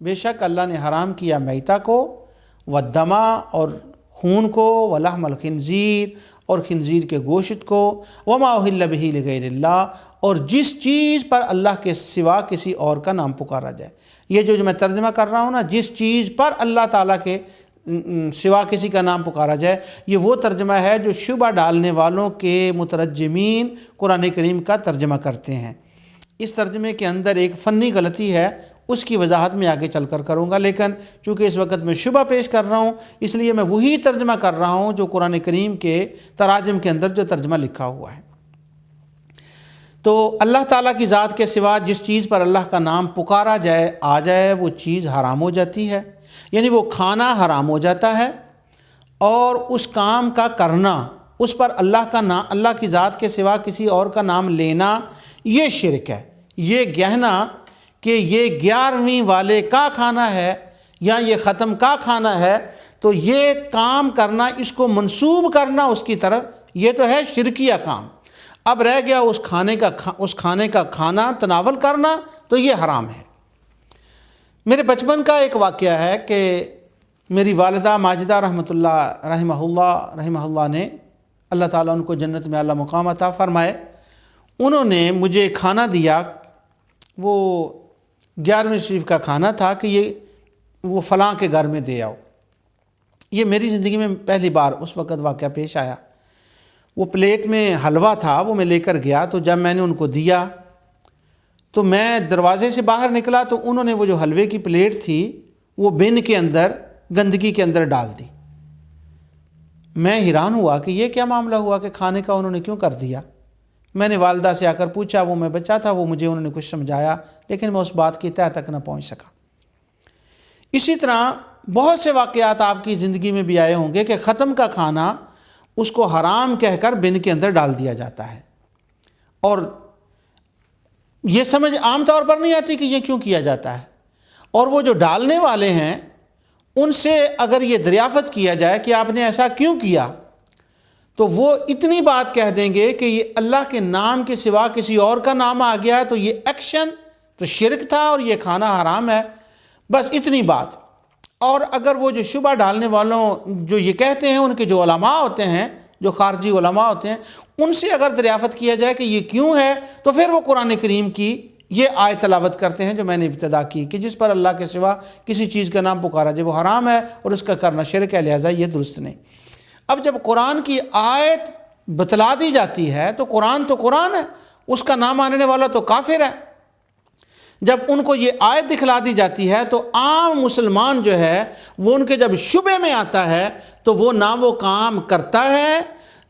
بے شک اللہ نے حرام کیا میتہ کو، والدما اور خون کو، ولحم الخنزیر اور خنزیر کے گوشت کو، وما اہل بہ لغیر اللہ اور جس چیز پر اللہ کے سوا کسی اور کا نام پکارا جائے۔ یہ جو میں ترجمہ کر رہا ہوں نا، جس چیز پر اللہ تعالیٰ کے سوا کسی کا نام پکارا جائے، یہ وہ ترجمہ ہے جو شبہ ڈالنے والوں کے مترجمین قرآن کریم کا ترجمہ کرتے ہیں۔ اس ترجمے کے اندر ایک فنی غلطی ہے، اس کی وضاحت میں آگے چل کر کروں گا، لیکن چونکہ اس وقت میں شبہ پیش کر رہا ہوں اس لیے میں وہی ترجمہ کر رہا ہوں جو قرآن کریم کے تراجم کے اندر جو ترجمہ لکھا ہوا ہے۔ تو اللہ تعالیٰ کی ذات کے سوا جس چیز پر اللہ کا نام پکارا جائے آ جائے وہ چیز حرام ہو جاتی ہے، یعنی وہ کھانا حرام ہو جاتا ہے، اور اس کام کا کرنا، اس پر اللہ کی ذات کے سوا کسی اور کا نام لینا، یہ شرک ہے۔ یہ کہنا کہ یہ 11ویں والے کا کھانا ہے یا یہ ختم کا کھانا ہے، تو یہ کام کرنا، اس کو منسوب کرنا اس کی طرف، یہ تو ہے شرکیہ کام۔ اب رہ گیا اس کھانے کا کھانا تناول کرنا، تو یہ حرام ہے۔ میرے بچپن کا ایک واقعہ ہے کہ میری والدہ ماجدہ رحمہ اللہ نے، اللہ تعالیٰ ان کو جنت میں اعلیٰ مقام عطا فرمائے، انہوں نے مجھے کھانا دیا، وہ 11ویں شریف کا کھانا تھا کہ وہ فلاں کے گھر میں دے آؤ۔ یہ میری زندگی میں پہلی بار اس وقت واقعہ پیش آیا۔ وہ پلیٹ میں حلوہ تھا، وہ میں لے کر گیا، تو جب میں نے ان کو دیا تو میں دروازے سے باہر نکلا تو انہوں نے وہ جو حلوے کی پلیٹ تھی وہ بن کے اندر، گندگی کے اندر ڈال دی۔ میں حیران ہوا کہ یہ کیا معاملہ ہوا کہ کھانے کا انہوں نے کیوں کر دیا۔ میں نے والدہ سے آ کر پوچھا، وہ میں بچہ تھا، وہ مجھے انہوں نے کچھ سمجھایا، لیکن میں اس بات کی تہہ تک نہ پہنچ سکا۔ اسی طرح بہت سے واقعات آپ کی زندگی میں بھی آئے ہوں گے کہ ختم کا کھانا اس کو حرام کہہ کر بن کے اندر ڈال دیا جاتا ہے، اور یہ سمجھ عام طور پر نہیں آتی کہ یہ کیوں کیا جاتا ہے، اور وہ جو ڈالنے والے ہیں ان سے اگر یہ دریافت کیا جائے کہ آپ نے ایسا کیوں کیا، تو وہ اتنی بات کہہ دیں گے کہ یہ اللہ کے نام کے سوا کسی اور کا نام آ گیا ہے، تو یہ ایکشن تو شرک تھا اور یہ کھانا حرام ہے، بس اتنی بات۔ اور اگر وہ جو شبہ ڈالنے والوں جو یہ کہتے ہیں، ان کے جو علماء ہوتے ہیں، جو خارجی علماء ہوتے ہیں، ان سے اگر دریافت کیا جائے کہ یہ کیوں ہے، تو پھر وہ قرآن کریم کی یہ آیت تلاوت کرتے ہیں جو میں نے ابتدا کی کہ جس پر اللہ کے سوا کسی چیز کا نام پکارا جائے وہ حرام ہے اور اس کا کرنا شرک ہے، لہذا یہ درست نہیں۔ اب جب قرآن کی آیت بتلا دی جاتی ہے تو قرآن ہے، اس کا نام ماننے والا تو کافر ہے۔ جب ان کو یہ آیت دکھلا دی جاتی ہے تو عام مسلمان جو ہے وہ ان کے جب شبے میں آتا ہے تو وہ نہ وہ کام کرتا ہے،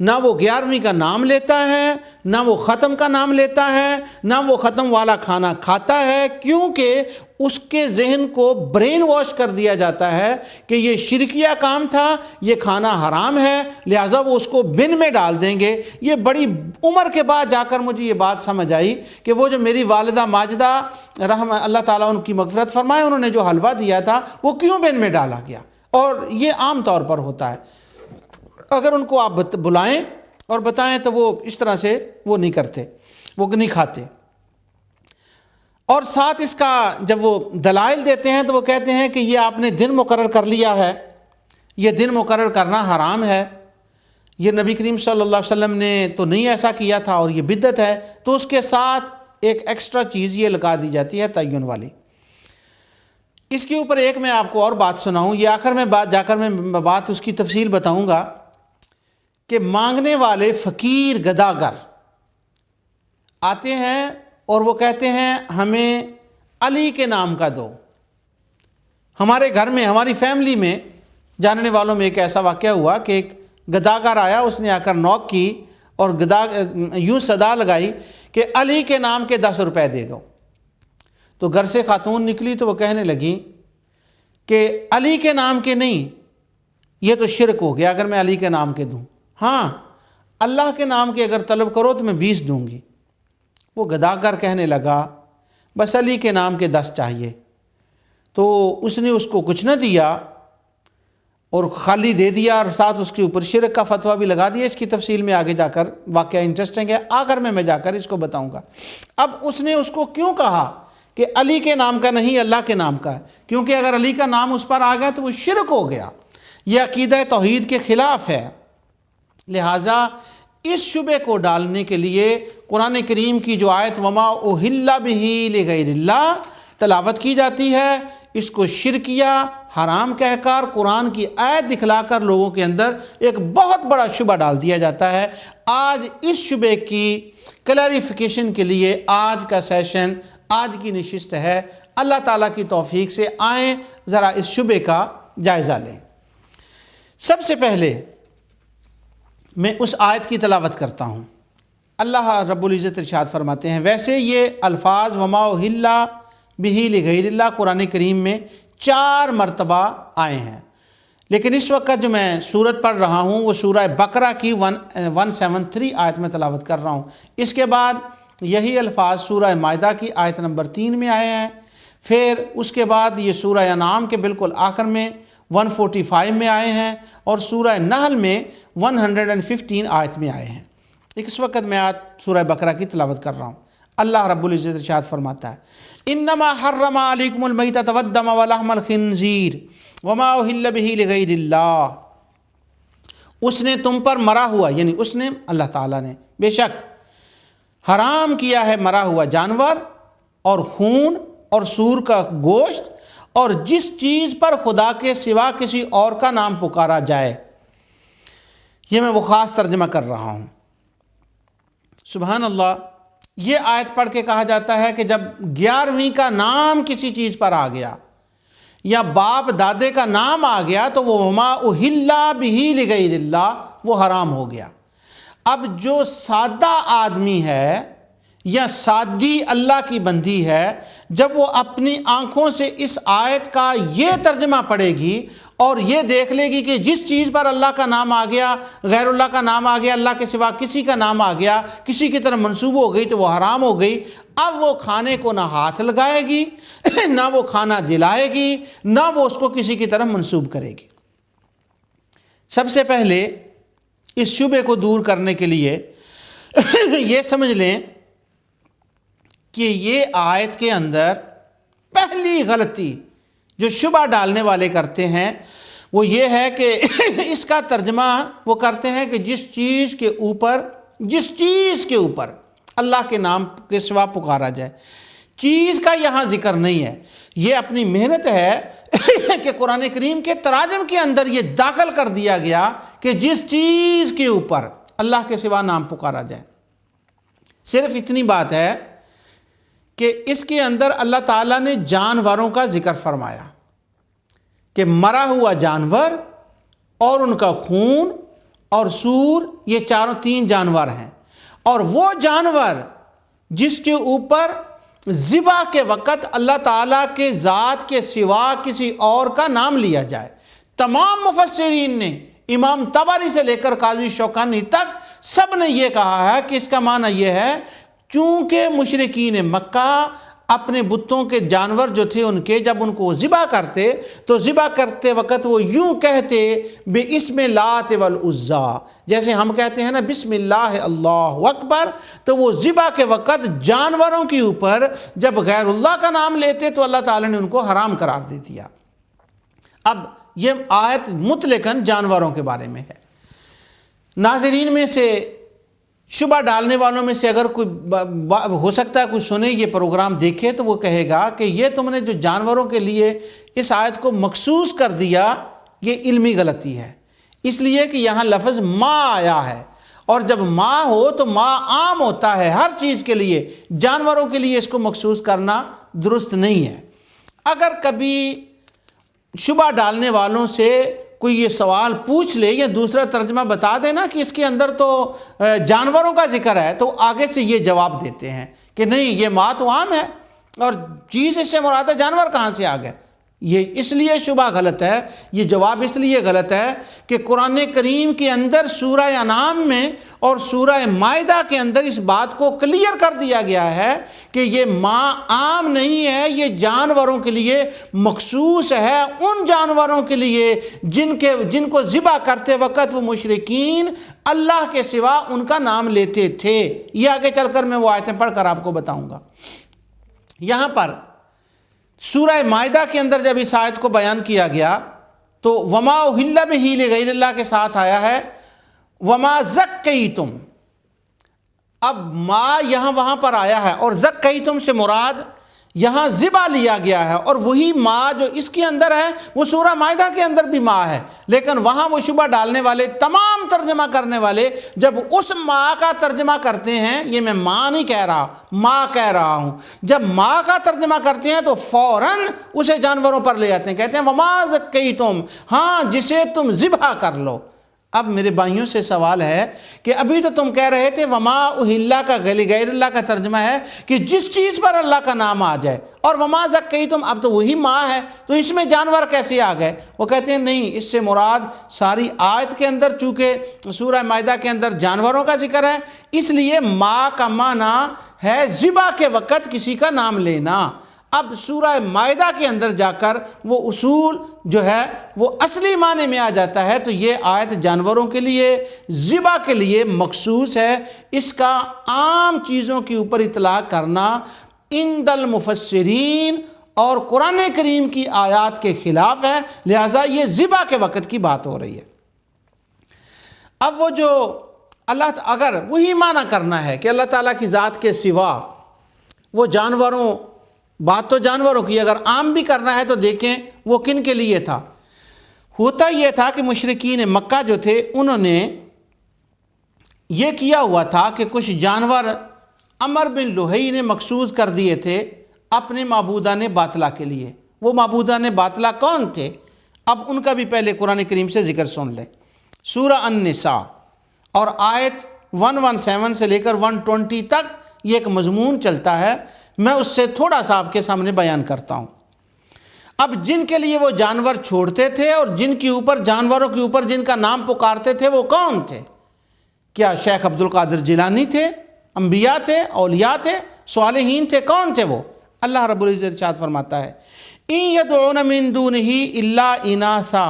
نہ وہ 11ویں کا نام لیتا ہے، نہ وہ ختم کا نام لیتا ہے، نہ وہ ختم والا کھانا کھاتا ہے، کیونکہ اس کے ذہن کو برین واش کر دیا جاتا ہے کہ یہ شرکیہ کام تھا، یہ کھانا حرام ہے، لہٰذا وہ اس کو بن میں ڈال دیں گے۔ یہ بڑی عمر کے بعد جا کر مجھے یہ بات سمجھ آئی کہ وہ جو میری والدہ ماجدہ اللہ تعالیٰ ان کی مغفرت فرمائے، انہوں نے جو حلوہ دیا تھا وہ کیوں بن میں ڈالا گیا، اور یہ عام طور پر ہوتا ہے۔ اگر ان کو آپ بلائیں اور بتائیں تو وہ اس طرح سے وہ نہیں کرتے، وہ نہیں کھاتے۔ اور ساتھ اس کا جب وہ دلائل دیتے ہیں تو وہ کہتے ہیں کہ یہ آپ نے دن مقرر کر لیا ہے، یہ دن مقرر کرنا حرام ہے، یہ نبی کریم صلی اللہ علیہ وسلم نے تو نہیں ایسا کیا تھا اور یہ بدعت ہے، تو اس کے ساتھ ایک ایکسٹرا چیز یہ لگا دی جاتی ہے تعین والی۔ اس کے اوپر ایک میں آپ کو اور بات سناؤں، یہ آخر میں جا کر میں بات اس کی تفصیل بتاؤں گا کہ مانگنے والے فقیر گداگر آتے ہیں اور وہ کہتے ہیں ہمیں علی کے نام کا دو۔ ہمارے گھر میں، ہماری فیملی میں جاننے والوں میں ایک ایسا واقعہ ہوا کہ ایک گداگر آیا، اس نے آ کر نوک کی اور یوں صدا لگائی کہ علی کے نام کے 10 روپے دے دو۔ تو گھر سے خاتون نکلی تو وہ کہنے لگی کہ علی کے نام کے نہیں، یہ تو شرک ہو گیا اگر میں علی کے نام کے دوں، ہاں اللہ کے نام کے اگر طلب کرو تو میں 20 دوں گی۔ وہ گداگر کہنے لگا بس علی کے نام کے 10 چاہیے۔ تو اس نے اس کو کچھ نہ دیا اور خالی دے دیا، اور ساتھ اس کے اوپر شرک کا فتویٰ بھی لگا دیا۔ اس کی تفصیل میں آگے جا کر واقعہ انٹرسٹنگ ہے، آخر میں جا کر اس کو بتاؤں گا۔ اب اس نے اس کو کیوں کہا کہ علی کے نام کا نہیں، اللہ کے نام کا ہے، کیونکہ اگر علی کا نام اس پر آ گیا تو وہ شرک ہو گیا، یہ عقیدہ توحید کے خلاف ہے۔ لہٰذا اس شبے کو ڈالنے کے لیے قرآن کریم کی جو آیت وما اہل بہ لغیر اللہ تلاوت کی جاتی ہے، اس کو شرکیہ حرام کہہ کر قرآن کی آیت دکھلا کر لوگوں کے اندر ایک بہت بڑا شبہ ڈال دیا جاتا ہے۔ آج اس شبے کی کلیریفیکیشن کے لیے آج کا سیشن، آج کی نشست ہے۔ اللہ تعالیٰ کی توفیق سے آئیں ذرا اس شبے کا جائزہ لیں۔ سب سے پہلے میں اس آیت کی تلاوت کرتا ہوں۔ اللہ رب العزت ارشاد فرماتے ہیں، ویسے یہ الفاظ وما اہل بہ لغیر اللہ قرآن کریم میں 4 مرتبہ آئے ہیں، لیکن اس وقت جو میں سورت پڑھ رہا ہوں وہ سورہ بقرہ کی 173 آیت میں تلاوت کر رہا ہوں۔ اس کے بعد یہی الفاظ سورہ مائدہ کی آیت نمبر 3 میں آئے ہیں، پھر اس کے بعد یہ سورہ انعام کے بالکل آخر میں 145 میں آئے ہیں، اور سورہ نحل میں 115 آیت میں آئے ہیں۔ اس وقت میں آج سورہ بقرہ کی تلاوت کر رہا ہوں۔ اللہ رب العزت ارشاد فرماتا ہے، انما حرم علیکم المیتۃ والدم ولحم الخنزیر وما اہل بہ لغیر اللہ، اس نے تم پر مرا ہوا، یعنی اس نے اللہ تعالیٰ نے بے شک حرام کیا ہے مرا ہوا جانور اور خون اور سور کا گوشت، اور جس چیز پر خدا کے سوا کسی اور کا نام پکارا جائے۔ یہ میں وہ خاص ترجمہ کر رہا ہوں۔ سبحان اللہ، یہ آیت پڑھ کے کہا جاتا ہے کہ جب 11ویں کا نام کسی چیز پر آ گیا یا باپ دادے کا نام آ گیا تو وہ وما اہل بہ لغیر اللہ وہ حرام ہو گیا۔ اب جو سادہ آدمی ہے یا سادی اللہ کی بندی ہے، جب وہ اپنی آنکھوں سے اس آیت کا یہ ترجمہ پڑھے گی اور یہ دیکھ لے گی کہ جس چیز پر اللہ کا نام آ گیا، غیر اللہ کا نام آ گیا، اللہ کے سوا کسی کا نام آ گیا، کسی کی طرف منسوب ہو گئی تو وہ حرام ہو گئی۔ اب وہ کھانے کو نہ ہاتھ لگائے گی، نہ وہ کھانا دلائے گی، نہ وہ اس کو کسی کی طرف منسوب کرے گی۔ سب سے پہلے اس شبے کو دور کرنے کے لیے یہ سمجھ لیں کہ یہ آیت کے اندر پہلی غلطی جو شبہ ڈالنے والے کرتے ہیں وہ یہ ہے کہ اس کا ترجمہ وہ کرتے ہیں کہ جس چیز کے اوپر اللہ کے نام کے سوا پکارا جائے۔ چیز کا یہاں ذکر نہیں ہے، یہ اپنی محنت ہے کہ قرآن کریم کے تراجم کے اندر یہ داخل کر دیا گیا کہ جس چیز کے اوپر اللہ کے سوا نام پکارا جائے۔ صرف اتنی بات ہے کہ اس کے اندر اللہ تعالیٰ نے جانوروں کا ذکر فرمایا کہ مرا ہوا جانور اور ان کا خون اور سور، یہ 3 جانور ہیں، اور وہ جانور جس کے اوپر ذبح کے وقت اللہ تعالیٰ کے ذات کے سوا کسی اور کا نام لیا جائے۔ تمام مفسرین نے امام طبری سے لے کر قاضی شوکانی تک سب نے یہ کہا ہے کہ اس کا معنی یہ ہے، چونکہ مشرکین مکہ اپنے بتوں کے جانور جو تھے ان کے جب ان کو ذبح کرتے تو ذبح کرتے وقت وہ یوں کہتے بِاسْمِ لات والعزیٰ، جیسے ہم کہتے ہیں نا بسم اللہ اللہ اکبر، تو وہ ذبح کے وقت جانوروں کے اوپر جب غیر اللہ کا نام لیتے تو اللہ تعالیٰ نے ان کو حرام قرار دے دیا۔ اب یہ آیت مطلقاً جانوروں کے بارے میں ہے۔ ناظرین میں سے شبہ ڈالنے والوں میں سے اگر کوئی ہو سکتا ہے کوئی سنے یہ پروگرام دیکھے تو وہ کہے گا کہ یہ تم نے جو جانوروں کے لیے اس آیت کو مخصوص کر دیا یہ علمی غلطی ہے، اس لیے کہ یہاں لفظ ما آیا ہے، اور جب ما ہو تو ما عام ہوتا ہے ہر چیز کے لیے، جانوروں کے لیے اس کو مخصوص کرنا درست نہیں ہے۔ اگر کبھی شبہ ڈالنے والوں سے کوئی یہ سوال پوچھ لے یا دوسرا ترجمہ بتا دینا کہ اس کے اندر تو جانوروں کا ذکر ہے، تو آگے سے یہ جواب دیتے ہیں کہ نہیں یہ ما تو عام ہے اور چیز اس سے مراد ہے، جانور کہاں سے آ گئے۔ یہ اس لیے شبہ غلط ہے، یہ جواب اس لیے غلط ہے کہ قرآن کریم کے اندر سورہ انعام میں اور سورہ مائدہ کے اندر اس بات کو کلیئر کر دیا گیا ہے کہ یہ ما عام نہیں ہے، یہ جانوروں کے لیے مخصوص ہے، ان جانوروں کے لیے جن کو ذبح کرتے وقت وہ مشرکین اللہ کے سوا ان کا نام لیتے تھے۔ یہ آگے چل کر میں وہ آیتیں پڑھ کر آپ کو بتاؤں گا۔ یہاں پر سورہ مائدہ کے اندر جب اس آیت کو بیان کیا گیا تو وما اہل بہ لغیر اللہ کے ساتھ آیا ہے وما زکیتم. اب ما یہاں وہاں پر آیا ہے اور زکیتم سے مراد یہاں ذبح لیا گیا ہے، اور وہی ما جو اس کے اندر ہے وہ سورہ مائدہ کے اندر بھی ما ہے، لیکن وہاں وہ شبہ ڈالنے والے تمام ترجمہ کرنے والے جب اس ما کا ترجمہ کرتے ہیں، یہ میں ما نہیں کہہ رہا، ما کہہ رہا ہوں، جب ما کا ترجمہ کرتے ہیں تو فوراً اسے جانوروں پر لے جاتے ہیں، کہتے ہیں وما زکیتم، ہاں جسے تم ذبح کر لو. اب میرے بھائیوں سے سوال ہے کہ ابھی تو تم کہہ رہے تھے وما اہل کا غیر اللہ کا ترجمہ ہے کہ جس چیز پر اللہ کا نام آ جائے، اور وما زکیتم اب تو وہی ماں ہے، تو اس میں جانور کیسے آ گئے؟ وہ کہتے ہیں نہیں، اس سے مراد ساری آیت کے اندر چونکہ سورہ مائدہ کے اندر جانوروں کا ذکر ہے، اس لیے ماں کا معنی ہے ذبح کے وقت کسی کا نام لینا. اب سورہ مائدہ کے اندر جا کر وہ اصول جو ہے وہ اصلی معنی میں آ جاتا ہے، تو یہ آیت جانوروں کے لیے ذبح کے لیے مخصوص ہے. اس کا عام چیزوں کے اوپر اطلاق کرنا عند المفسرین اور قرآن کریم کی آیات کے خلاف ہے، لہٰذا یہ ذبح کے وقت کی بات ہو رہی ہے. اب وہ جو اللہ اگر وہی معنی کرنا ہے کہ اللہ تعالیٰ کی ذات کے سوا وہ جانوروں، بات تو جانوروں کی، اگر عام بھی کرنا ہے تو دیکھیں وہ کن کے لیے تھا. ہوتا یہ تھا کہ مشرکین مکہ جو تھے انہوں نے یہ کیا ہوا تھا کہ کچھ جانور عمر بن لوہی نے مخصوص کر دیے تھے اپنے معبودان باطلہ کے لیے. وہ معبودان باطلہ کون تھے؟ اب ان کا بھی پہلے قرآن کریم سے ذکر سن لیں. سورہ النساء اور آیت 117 سے لے کر 120 تک یہ ایک مضمون چلتا ہے، میں اس سے تھوڑا سا آپ کے سامنے بیان کرتا ہوں. اب جن کے لیے وہ جانور چھوڑتے تھے اور جن کے اوپر جانوروں کے اوپر جن کا نام پکارتے تھے وہ کون تھے؟ کیا شیخ عبد القادر جیلانی تھے؟ انبیاء تھے؟ اولیاء تھے؟ صالحین تھے؟ کون تھے وہ؟ اللہ رب العزت ارشاد فرماتا ہے ان یدعون من دونہ الا اناسا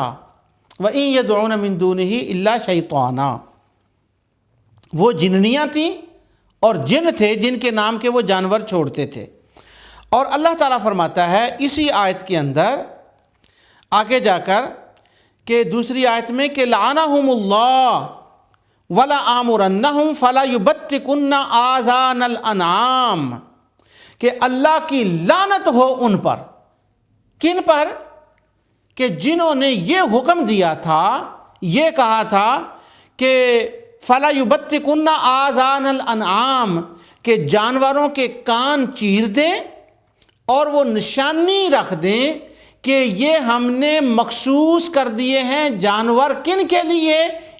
وان یدعون من دونہ الا شیطانا. وہ جننیاں تھیں اور جن تھے جن کے نام کے وہ جانور چھوڑتے تھے. اور اللہ تعالیٰ فرماتا ہے اسی آیت کے اندر آگے جا کر کہ دوسری آیت میں کہ لعنہم اللہ وَلَآمُرَنَّهُمْ فَلَا يُبَتِّكُنَّ آذَانَ الْأَنْعَامِ، کہ اللہ کی لعنت ہو ان پر. کن پر؟ کہ جنہوں نے یہ حکم دیا تھا، یہ کہا تھا کہ فَلَا يُبَتِّكُنَّ آذَانَ الْأَنْعَامِ، کہ جانوروں کے کان چیر دیں اور وہ نشانی رکھ دیں کہ یہ ہم نے مخصوص کر دیے ہیں جانور کن کے لیے؟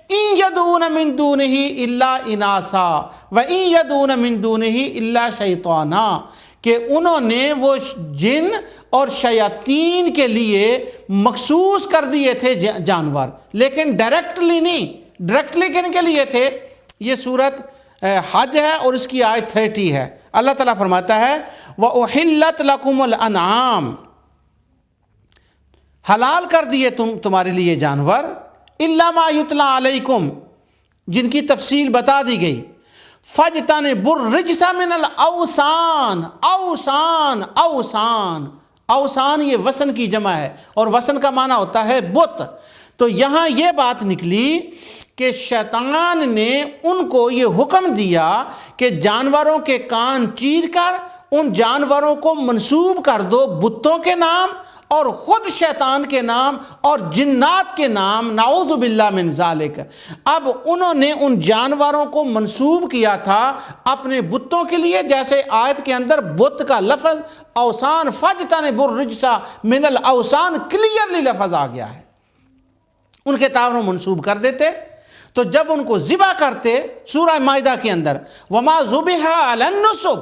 ان یدعون من دونہ الا اناسا وان یدعون من دونہ الا شیطانا، کہ انہوں نے وہ جن اور شیاطین کے لیے مخصوص کر دیے تھے جانور، لیکن ڈائریکٹلی نہیں. ڈائریکٹلی کن کے لیے تھے؟ یہ سورت حج ہے اور اس کی آیت 30 ہے. اللہ تعالیٰ فرماتا ہے وَأُحِلَّتْ لَكُمُ الْأَنْعَامُ، حلال کر دیے تمہارے لیے جانور، إِلَّا مَا يُتْلَى عَلَيْكُمْ، جن کی تفصیل بتا دی گئی. فَاجْتَنِبُوا الرِّجْسَ مِنَ الْأَوْثَانِ، اوثان اوثان اوثان یہ وثن کی جمع ہے اور وثن کا معنی ہوتا ہے بت. تو یہاں یہ بات نکلی کہ شیطان نے ان کو یہ حکم دیا کہ جانوروں کے کان چیر کر ان جانوروں کو منسوب کر دو بتوں کے نام اور خود شیطان کے نام اور جنات کے نام، نعوذ باللہ من ذالک. اب انہوں نے ان جانوروں کو منسوب کیا تھا اپنے بتوں کے لیے، جیسے آیت کے اندر بت کا لفظ اوثان فاجتنبوا الرجس من الاوثان کلیئرلی لفظ آ گیا ہے. ان کے تعاون منسوب کر دیتے، تو جب ان کو ذبح کرتے سورہ مائدہ کے اندر وما ذبح علی النصب،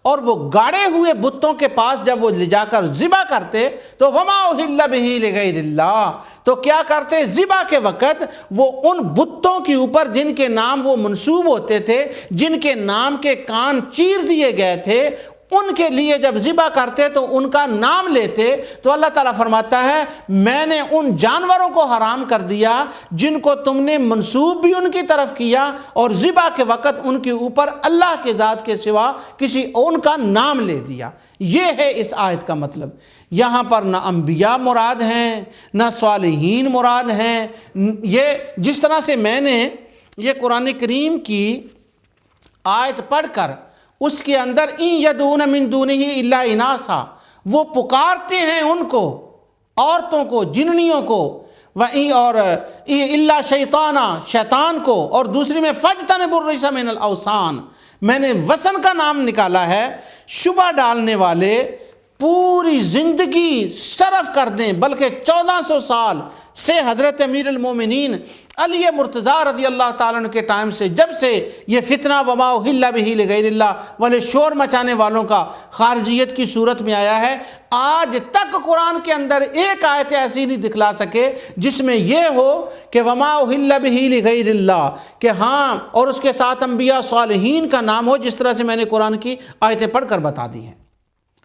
اور وہ گاڑے ہوئے بتوں کے پاس جب وہ لے جا کر ذبح کرتے تو وما اہل بہ لغیر اللہ، تو کیا کرتے؟ ذبح کے وقت وہ ان بتوں کے اوپر جن کے نام وہ منسوب ہوتے تھے، جن کے نام کے کان چیر دیے گئے تھے، ان کے لیے جب ذبح کرتے تو ان کا نام لیتے تو اللہ تعالیٰ فرماتا ہے میں نے ان جانوروں کو حرام کر دیا جن کو تم نے منسوب بھی ان کی طرف کیا اور ذبح کے وقت ان کے اوپر اللہ کے ذات کے سوا کسی ان کا نام لے دیا۔ یہ ہے اس آیت کا مطلب۔ یہاں پر نہ انبیاء مراد ہیں نہ صالحین مراد ہیں۔ یہ جس طرح سے میں نے یہ قرآن کریم کی آیت پڑھ کر اس کے اندر ان یدعون من دونہ الا اناثا، وہ پکارتے ہیں ان کو، عورتوں کو، جننیوں کو، اور الا شیطانا، شیطان کو، اور دوسری میں فاجتنبوا الرجس من الاوثان، میں نے وثن کا نام نکالا ہے۔ شبہ ڈالنے والے پوری زندگی صرف کر دیں، بلکہ 1400 سال سے حضرت امیر المومنین علی مرتضیٰ رضی اللہ تعالیٰ عنہ کے ٹائم سے، جب سے یہ فتنہ وما احل بہ لغیر اللہ والے شور مچانے والوں کا خارجیت کی صورت میں آیا ہے، آج تک قرآن کے اندر ایک آیت ایسی نہیں دکھلا سکے جس میں یہ ہو کہ وما احل بہ لغیر اللہ، کہ ہاں اور اس کے ساتھ انبیاء صالحین کا نام ہو، جس طرح سے میں نے قرآن کی آیتیں پڑھ کر بتا دی ہیں۔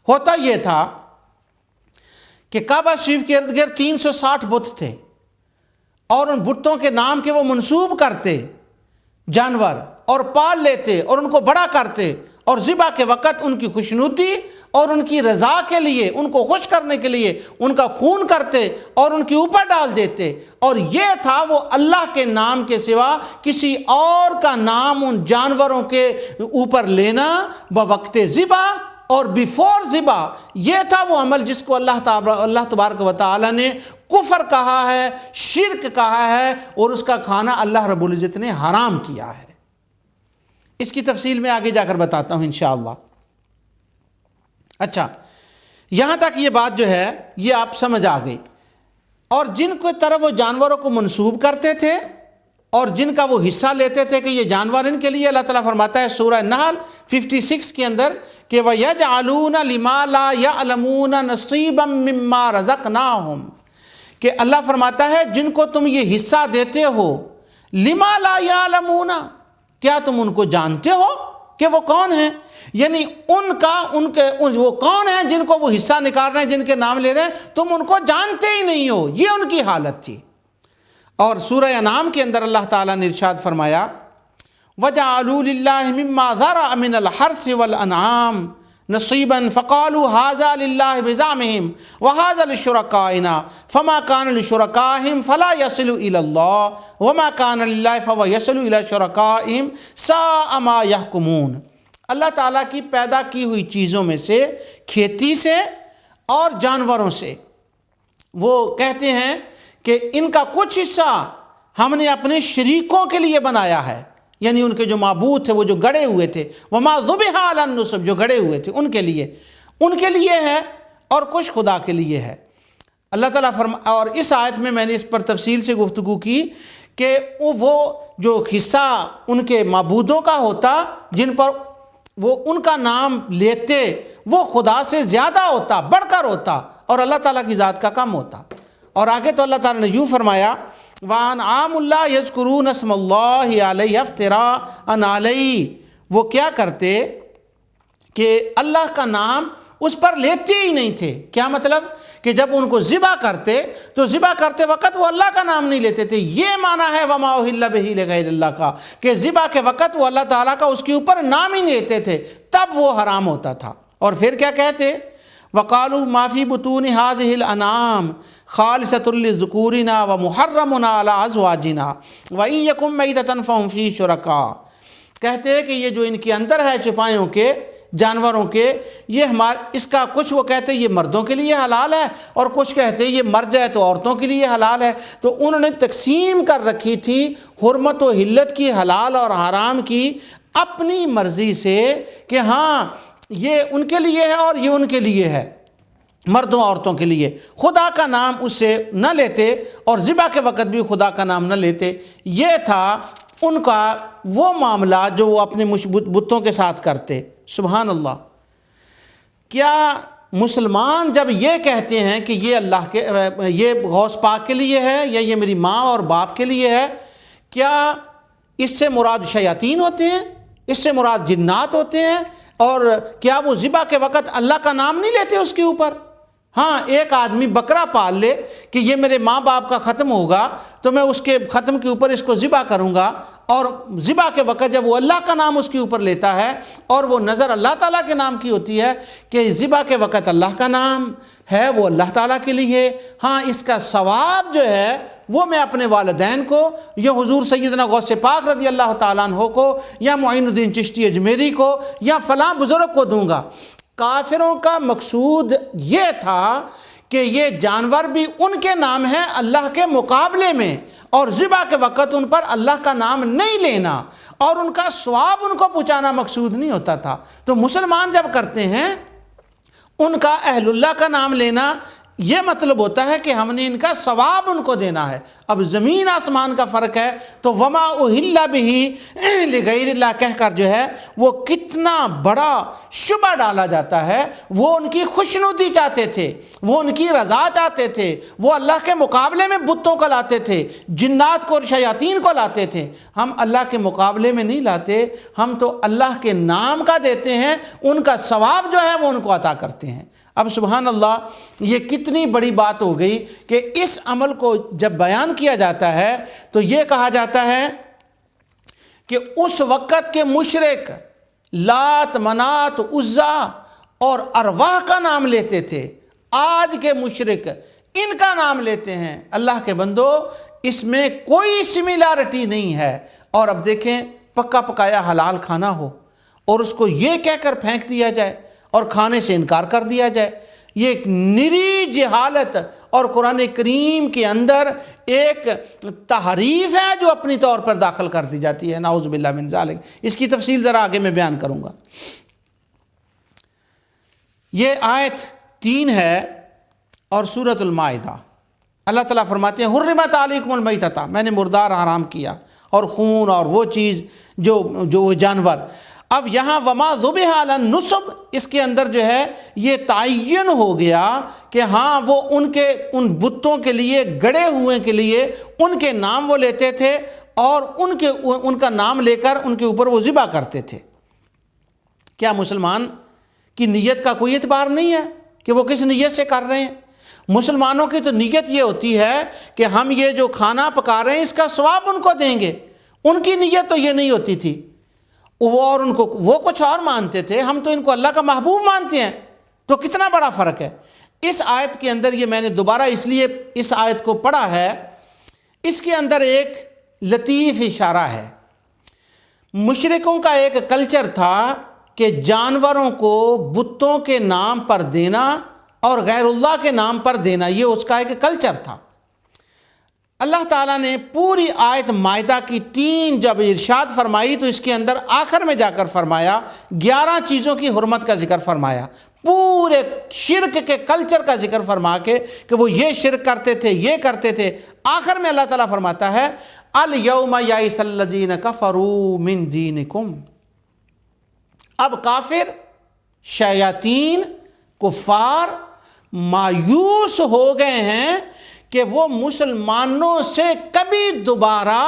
ہوتا یہ تھا کہ کعبہ شریف کے ارد گرد 360 بت تھے، اور ان بتوں کے نام کے وہ منسوب کرتے جانور اور پال لیتے اور ان کو بڑا کرتے، اور ذبح کے وقت ان کی خوشنودی اور ان کی رضا کے لیے، ان کو خوش کرنے کے لیے ان کا خون کرتے اور ان کے اوپر ڈال دیتے، اور یہ تھا وہ اللہ کے نام کے سوا کسی اور کا نام ان جانوروں کے اوپر لینا بوقت ذبح اور بیفور ذبح۔ یہ تھا وہ عمل جس کو اللہ تبارک و تعالی نے کفر کہا ہے، شرک کہا ہے، اور اس کا کھانا اللہ رب العزت نے حرام کیا ہے۔ اس کی تفصیل میں آگے جا کر بتاتا ہوں انشاءاللہ۔ اچھا، یہاں تک یہ بات جو ہے یہ آپ سمجھ آ گئی۔ اور جن کو طرف وہ جانوروں کو منسوب کرتے تھے اور جن کا وہ حصہ لیتے تھے کہ یہ جانور ان کے لیے، اللہ تعالیٰ فرماتا ہے سورہ نحل 56 کے اندر کہ وَيَجْعَلُونَ لِمَا لَا يَعْلَمُونَ نَصِيبًا مِّمَّا رَزَقْنَاهُمْ، کہ اللہ فرماتا ہے جن کو تم یہ حصہ دیتے ہو، لِمَا لَا يَعْلَمُونَ، کیا تم ان کو جانتے ہو کہ وہ کون ہیں؟ یعنی وہ کون ہیں جن کو وہ حصہ نکال رہے ہیں، جن کے نام لے رہے ہیں، تم ان کو جانتے ہی نہیں ہو۔ یہ ان کی حالت تھی۔ اور سورہ انعام کے اندر اللہ تعالیٰ نے ارشاد فرمایا وَجَعَلُوا لِلَّهِ مِمَّا ذَرَأَ مِنَ الْحَرْثِ وَالْأَنْعَامِ نَصِيبًا فَقَالُوا هَذَا لِلَّهِ بِزَعْمِهِمْ وَهَذَا لِشُرَكَائِنَا فَمَا كَانَ لِشُرَكَائِهِمْ فَلَا يَصِلُ إِلَى اللَّهِ وَمَا كَانَ لِلَّهِ فَهُوَ يَصِلُ إِلَى شُرَكَائِهِمْ سَاءَ مَا يَحْكُمُونَ۔ اللہ تعالیٰ کی پیدا کی ہوئی چیزوں میں سے، کھیتی سے اور جانوروں سے، وہ کہتے ہیں کہ ان کا کچھ حصہ ہم نے اپنے شریکوں کے لیے بنایا ہے، یعنی ان کے جو معبود تھے، وہ جو گڑے ہوئے تھے، وَمَا ذُبِحَ عَلَى النُّصُبِ، جو گڑے ہوئے تھے ان کے لیے ہے، اور کچھ خدا کے لیے ہے۔ اللہ تعالیٰ اور اس آیت میں نے اس پر تفصیل سے گفتگو کی کہ وہ جو حصہ ان کے معبودوں کا ہوتا جن پر وہ ان کا نام لیتے، وہ خدا سے زیادہ ہوتا، بڑھ کر ہوتا، اور اللہ تعالیٰ کی ذات کا کم ہوتا۔ اور آگے تو اللہ تعالیٰ نے یوں فرمایا وَأَنْعَامُ اللَّهِ يَذْكُرُونَ اسْمَ اللَّهِ عَلَيْهِ افْتِرَاءً عَلَيْهِ، وہ کیا کرتے کہ اللہ کا نام اس پر لیتے ہی نہیں تھے۔ کیا مطلب؟ کہ جب ان کو ذبح کرتے تو ذبح کرتے وقت وہ اللہ کا نام نہیں لیتے تھے۔ یہ معنی ہے وَمَا أُحِلَّ بِهِ لِغَيْرِ اللَّهِ کا، کہ ذبح کے وقت وہ اللہ تعالیٰ کا اس کے اوپر نام ہی نہیں لیتے تھے، تب وہ حرام ہوتا تھا۔ اور پھر کیا کہتے وَقَالُوا مَا فِي بُطُونِ هَٰذِهِ الْأَنْعَامِ خَالِصَةٌ لِّذُكُورِنَا وَمُحَرَّمٌ عَلَىٰ أَزْوَاجِنَا وَإِن يَكُن مَّيْتَةً فَهُمْ فِيهِ شُرَكَاءُ، کہتے ہیں کہ یہ جو ان کے اندر ہے چپائیوں کے، جانوروں کے، یہ اس کا کچھ وہ کہتے ہیں یہ مردوں کے لیے حلال ہے، اور کچھ کہتے ہیں یہ مر جائے تو عورتوں کے لیے حلال ہے۔ تو انہوں نے تقسیم کر رکھی تھی حرمت و حلت کی، حلال اور حرام کی، اپنی مرضی سے کہ ہاں یہ ان کے لیے ہے اور یہ ان کے لیے ہے، مردوں عورتوں کے لیے۔ خدا کا نام اس سے نہ لیتے اور ذبح کے وقت بھی خدا کا نام نہ لیتے۔ یہ تھا ان کا وہ معاملہ جو وہ اپنے بتوں کے ساتھ کرتے۔ سبحان اللہ! کیا مسلمان جب یہ کہتے ہیں کہ یہ اللہ کے، یہ غوث پاک کے لیے ہے یا یہ میری ماں اور باپ کے لیے ہے، کیا اس سے مراد شیاطین ہوتے ہیں؟ اس سے مراد جنات ہوتے ہیں؟ اور کیا وہ ذبح کے وقت اللہ کا نام نہیں لیتے اس کے اوپر؟ ہاں، ایک آدمی بکرا پال لے کہ یہ میرے ماں باپ کا ختم ہوگا تو میں اس کے ختم کے اوپر اس کو ذبح کروں گا، اور ذبح کے وقت جب وہ اللہ کا نام اس کے اوپر لیتا ہے اور وہ نظر اللہ تعالیٰ کے نام کی ہوتی ہے کہ ذبح کے وقت اللہ کا نام ہے، وہ اللہ تعالیٰ کے لیے، ہاں اس کا ثواب جو ہے وہ میں اپنے والدین کو یا حضور سیدنا غوث پاک رضی اللہ تعالیٰ عنہ کو یا معین الدین چشتی اجمیری کو یا فلاں بزرگ کو دوں گا۔ کافروں کا مقصود یہ تھا کہ یہ جانور بھی ان کے نام ہے اللہ کے مقابلے میں، اور ذبح کے وقت ان پر اللہ کا نام نہیں لینا اور ان کا ثواب ان کو پہنچانا مقصود نہیں ہوتا تھا۔ تو مسلمان جب کرتے ہیں ان کا اہل اللہ کا نام لینا، یہ مطلب ہوتا ہے کہ ہم نے ان کا ثواب ان کو دینا ہے۔ اب زمین آسمان کا فرق ہے، تو وما اہل بہ لغیر اللہ کہہ کر جو ہے وہ کتنا بڑا شبہ ڈالا جاتا ہے۔ وہ ان کی خوشنودی چاہتے تھے، وہ ان کی رضا چاہتے تھے، وہ اللہ کے مقابلے میں بتوں کو لاتے تھے، جنات کو اور شیاطین کو لاتے تھے۔ ہم اللہ کے مقابلے میں نہیں لاتے، ہم تو اللہ کے نام کا دیتے ہیں، ان کا ثواب جو ہے وہ ان کو عطا کرتے ہیں۔ اب سبحان اللہ، یہ کتنی بڑی بات ہو گئی کہ اس عمل کو جب بیان کیا جاتا ہے تو یہ کہا جاتا ہے کہ اس وقت کے مشرک لات، منات، عزا اور ارواح کا نام لیتے تھے، آج کے مشرک ان کا نام لیتے ہیں۔ اللہ کے بندو، اس میں کوئی سملیرٹی نہیں ہے۔ اور اب دیکھیں، پکا پکایا حلال کھانا ہو اور اس کو یہ کہہ کر پھینک دیا جائے اور کھانے سے انکار کر دیا جائے، یہ ایک نری جہالت اور قرآن کریم کے اندر ایک تحریف ہے جو اپنی طور پر داخل کر دی جاتی ہے، نعوذ باللہ من ذالک۔ اس کی تفصیل ذرا آگے میں بیان کروں گا۔ یہ آیت 3 ہے اور سورۃ المائدہ۔ اللہ تعالیٰ فرماتے ہیں حرمت علیکم المیتۃ، میں نے مردار حرام کیا، اور خون اور وہ چیز جو جانور۔ اب یہاں وما ذبح علی النصب، اس کے اندر جو ہے یہ تعین ہو گیا کہ ہاں وہ ان بتوں کے لیے، گڑے ہوئے کے لیے ان کے نام وہ لیتے تھے اور ان کا نام لے کر ان کے اوپر وہ ذبح کرتے تھے۔ کیا مسلمان کی نیت کا کوئی اعتبار نہیں ہے کہ وہ کس نیت سے کر رہے ہیں؟ مسلمانوں کی تو نیت یہ ہوتی ہے کہ ہم یہ جو کھانا پکا رہے ہیں اس کا ثواب ان کو دیں گے۔ ان کی نیت تو یہ نہیں ہوتی تھی، وہ کچھ اور مانتے تھے، ہم تو ان کو اللہ کا محبوب مانتے ہیں۔ تو کتنا بڑا فرق ہے۔ اس آیت کے اندر، یہ میں نے دوبارہ اس لیے اس آیت کو پڑھا ہے، اس کے اندر ایک لطیف اشارہ ہے۔ مشرکوں کا ایک کلچر تھا کہ جانوروں کو بتوں کے نام پر دینا اور غیر اللہ کے نام پر دینا، یہ اس کا ایک کلچر تھا۔ اللہ تعالیٰ نے پوری آیت مائدہ کی 3 جب ارشاد فرمائی تو اس کے اندر آخر میں جا کر فرمایا 11 چیزوں کی حرمت کا ذکر فرمایا، پورے شرک کے کلچر کا ذکر فرما کے کہ وہ یہ شرک کرتے تھے، یہ کرتے تھے۔ آخر میں اللہ تعالیٰ فرماتا ہے الیوم یئس الذین کفروا من دینکم، اب کافر، شیاطین، کفار مایوس ہو گئے ہیں کہ وہ مسلمانوں سے کبھی دوبارہ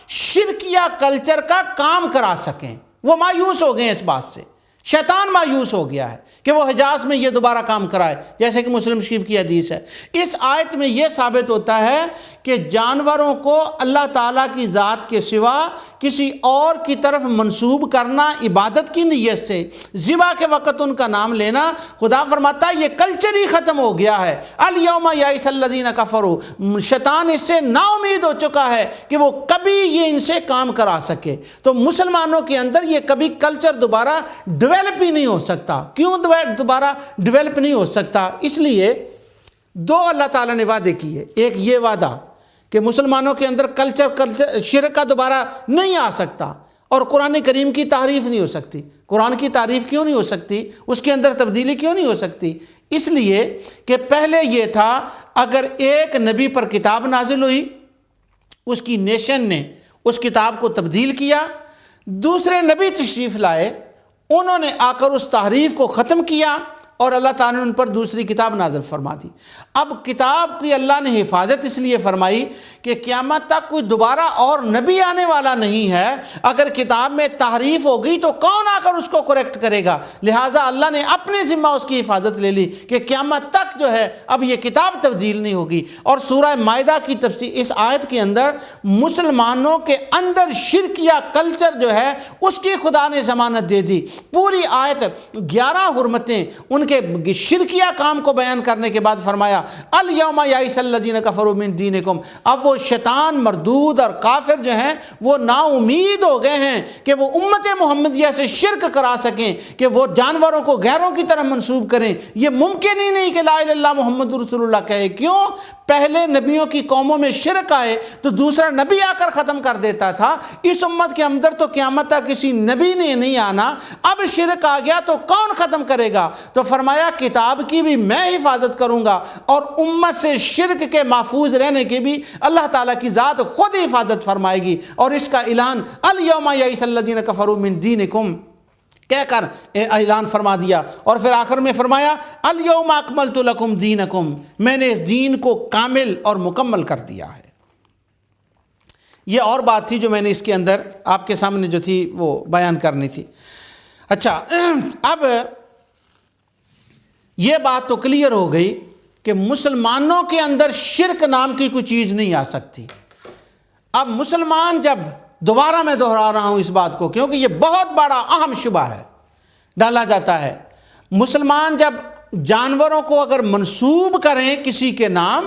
شرکیہ کلچر کا کام کرا سکیں۔ وہ مایوس ہو گئے ہیں اس بات سے، شیطان مایوس ہو گیا ہے کہ وہ حجاز میں یہ دوبارہ کام کرائے، جیسے کہ مسلم شریف کی حدیث ہے۔ اس آیت میں یہ ثابت ہوتا ہے کہ جانوروں کو اللہ تعالیٰ کی ذات کے سوا کسی اور کی طرف منسوب کرنا عبادت کی نیت سے، ذبح کے وقت ان کا نام لینا، خدا فرماتا ہے یہ کلچر ہی ختم ہو گیا ہے۔ الیوم یئس الذین کفروا، شیطان اس سے نا امید ہو چکا ہے کہ وہ کبھی یہ ان سے کام کرا سکے۔ تو مسلمانوں کے اندر یہ کبھی کلچر دوبارہ ڈیولپ ہی نہیں ہو سکتا۔ کیوں دوبارہ ڈیولپ نہیں ہو سکتا؟ اس لیے 2 اللہ تعالیٰ نے وعدے کیے۔ ایک یہ وعدہ کہ مسلمانوں کے اندر کلچر شرک کا دوبارہ نہیں آ سکتا، اور قرآن کریم کی تعریف نہیں ہو سکتی۔ قرآن کی تعریف کیوں نہیں ہو سکتی؟ اس کے اندر تبدیلی کیوں نہیں ہو سکتی؟ اس لیے کہ پہلے یہ تھا، اگر ایک نبی پر کتاب نازل ہوئی، اس کی نیشن نے اس کتاب کو تبدیل کیا، دوسرے نبی تشریف لائے، انہوں نے آ کر اس تحریف کو ختم کیا، اور اللہ تعالیٰ نے ان پر دوسری کتاب نازل فرما دی۔ اب کتاب کی اللہ نے حفاظت اس لیے فرمائی کہ قیامت تک کوئی دوبارہ اور نبی آنے والا نہیں ہے، اگر کتاب میں تحریف ہو گئی تو کون آ کر اس کو کریکٹ کرے گا، لہٰذا اللہ نے اپنے ذمہ اس کی حفاظت لے لی کہ قیامت تک جو ہے اب یہ کتاب تبدیل نہیں ہوگی۔ اور سورہ مائدہ کی تفسیر اس آیت کے اندر مسلمانوں کے اندر شرکیہ کلچر جو ہے اس کی خدا نے ضمانت دے دی۔ پوری آیت 11 حرمتیں ان کے شرکیہ کام کو بیان کرنے کے بعد فرمایا الیوم یئس الذین کفروا من دینکم، اب وہ شیطان مردود اور کافر جو ہیں وہ نا امید ہو گئے ہیں کہ وہ امت محمدیہ سے شرک کرا سکیں، کہ وہ جانوروں کو غیروں کی طرح منسوب کریں۔ یہ ممکن ہی نہیں کہ لا الہ الا اللہ محمد رسول اللہ کہے، کیوں؟ پہلے نبیوں کی قوموں میں شرک آئے تو دوسرا نبی آ کر ختم کر دیتا تھا، اس امت کے اندر تو قیامت تک کسی نبی نے نہیں آنا، اب شرک آ گیا تو کون ختم کرے گا؟ تو فرمایا کتاب کی بھی میں حفاظت کروں گا اور امت سے شرک کے محفوظ رہنے کی بھی اللہ تعالیٰ کی ذات خود حفاظت فرمائے گی۔ اور اس کا اعلان الیوم یئس الذین کفروا من دینکم کہہ کر اعلان فرما دیا، اور پھر آخر میں فرمایا الیوم اکملت لکم دینکم، میں نے اس دین کو کامل اور مکمل کر دیا ہے۔ یہ اور بات تھی جو میں نے اس کے اندر آپ کے سامنے جو تھی وہ بیان کرنی تھی۔ اچھا، اب یہ بات تو کلیئر ہو گئی کہ مسلمانوں کے اندر شرک نام کی کوئی چیز نہیں آ سکتی۔ اب مسلمان جب دوبارہ میں دہرا رہا ہوں اس بات کو کیونکہ یہ بہت بڑا اہم شبہ ہے، ڈالا جاتا ہے، مسلمان جب جانوروں کو اگر منسوب کریں کسی کے نام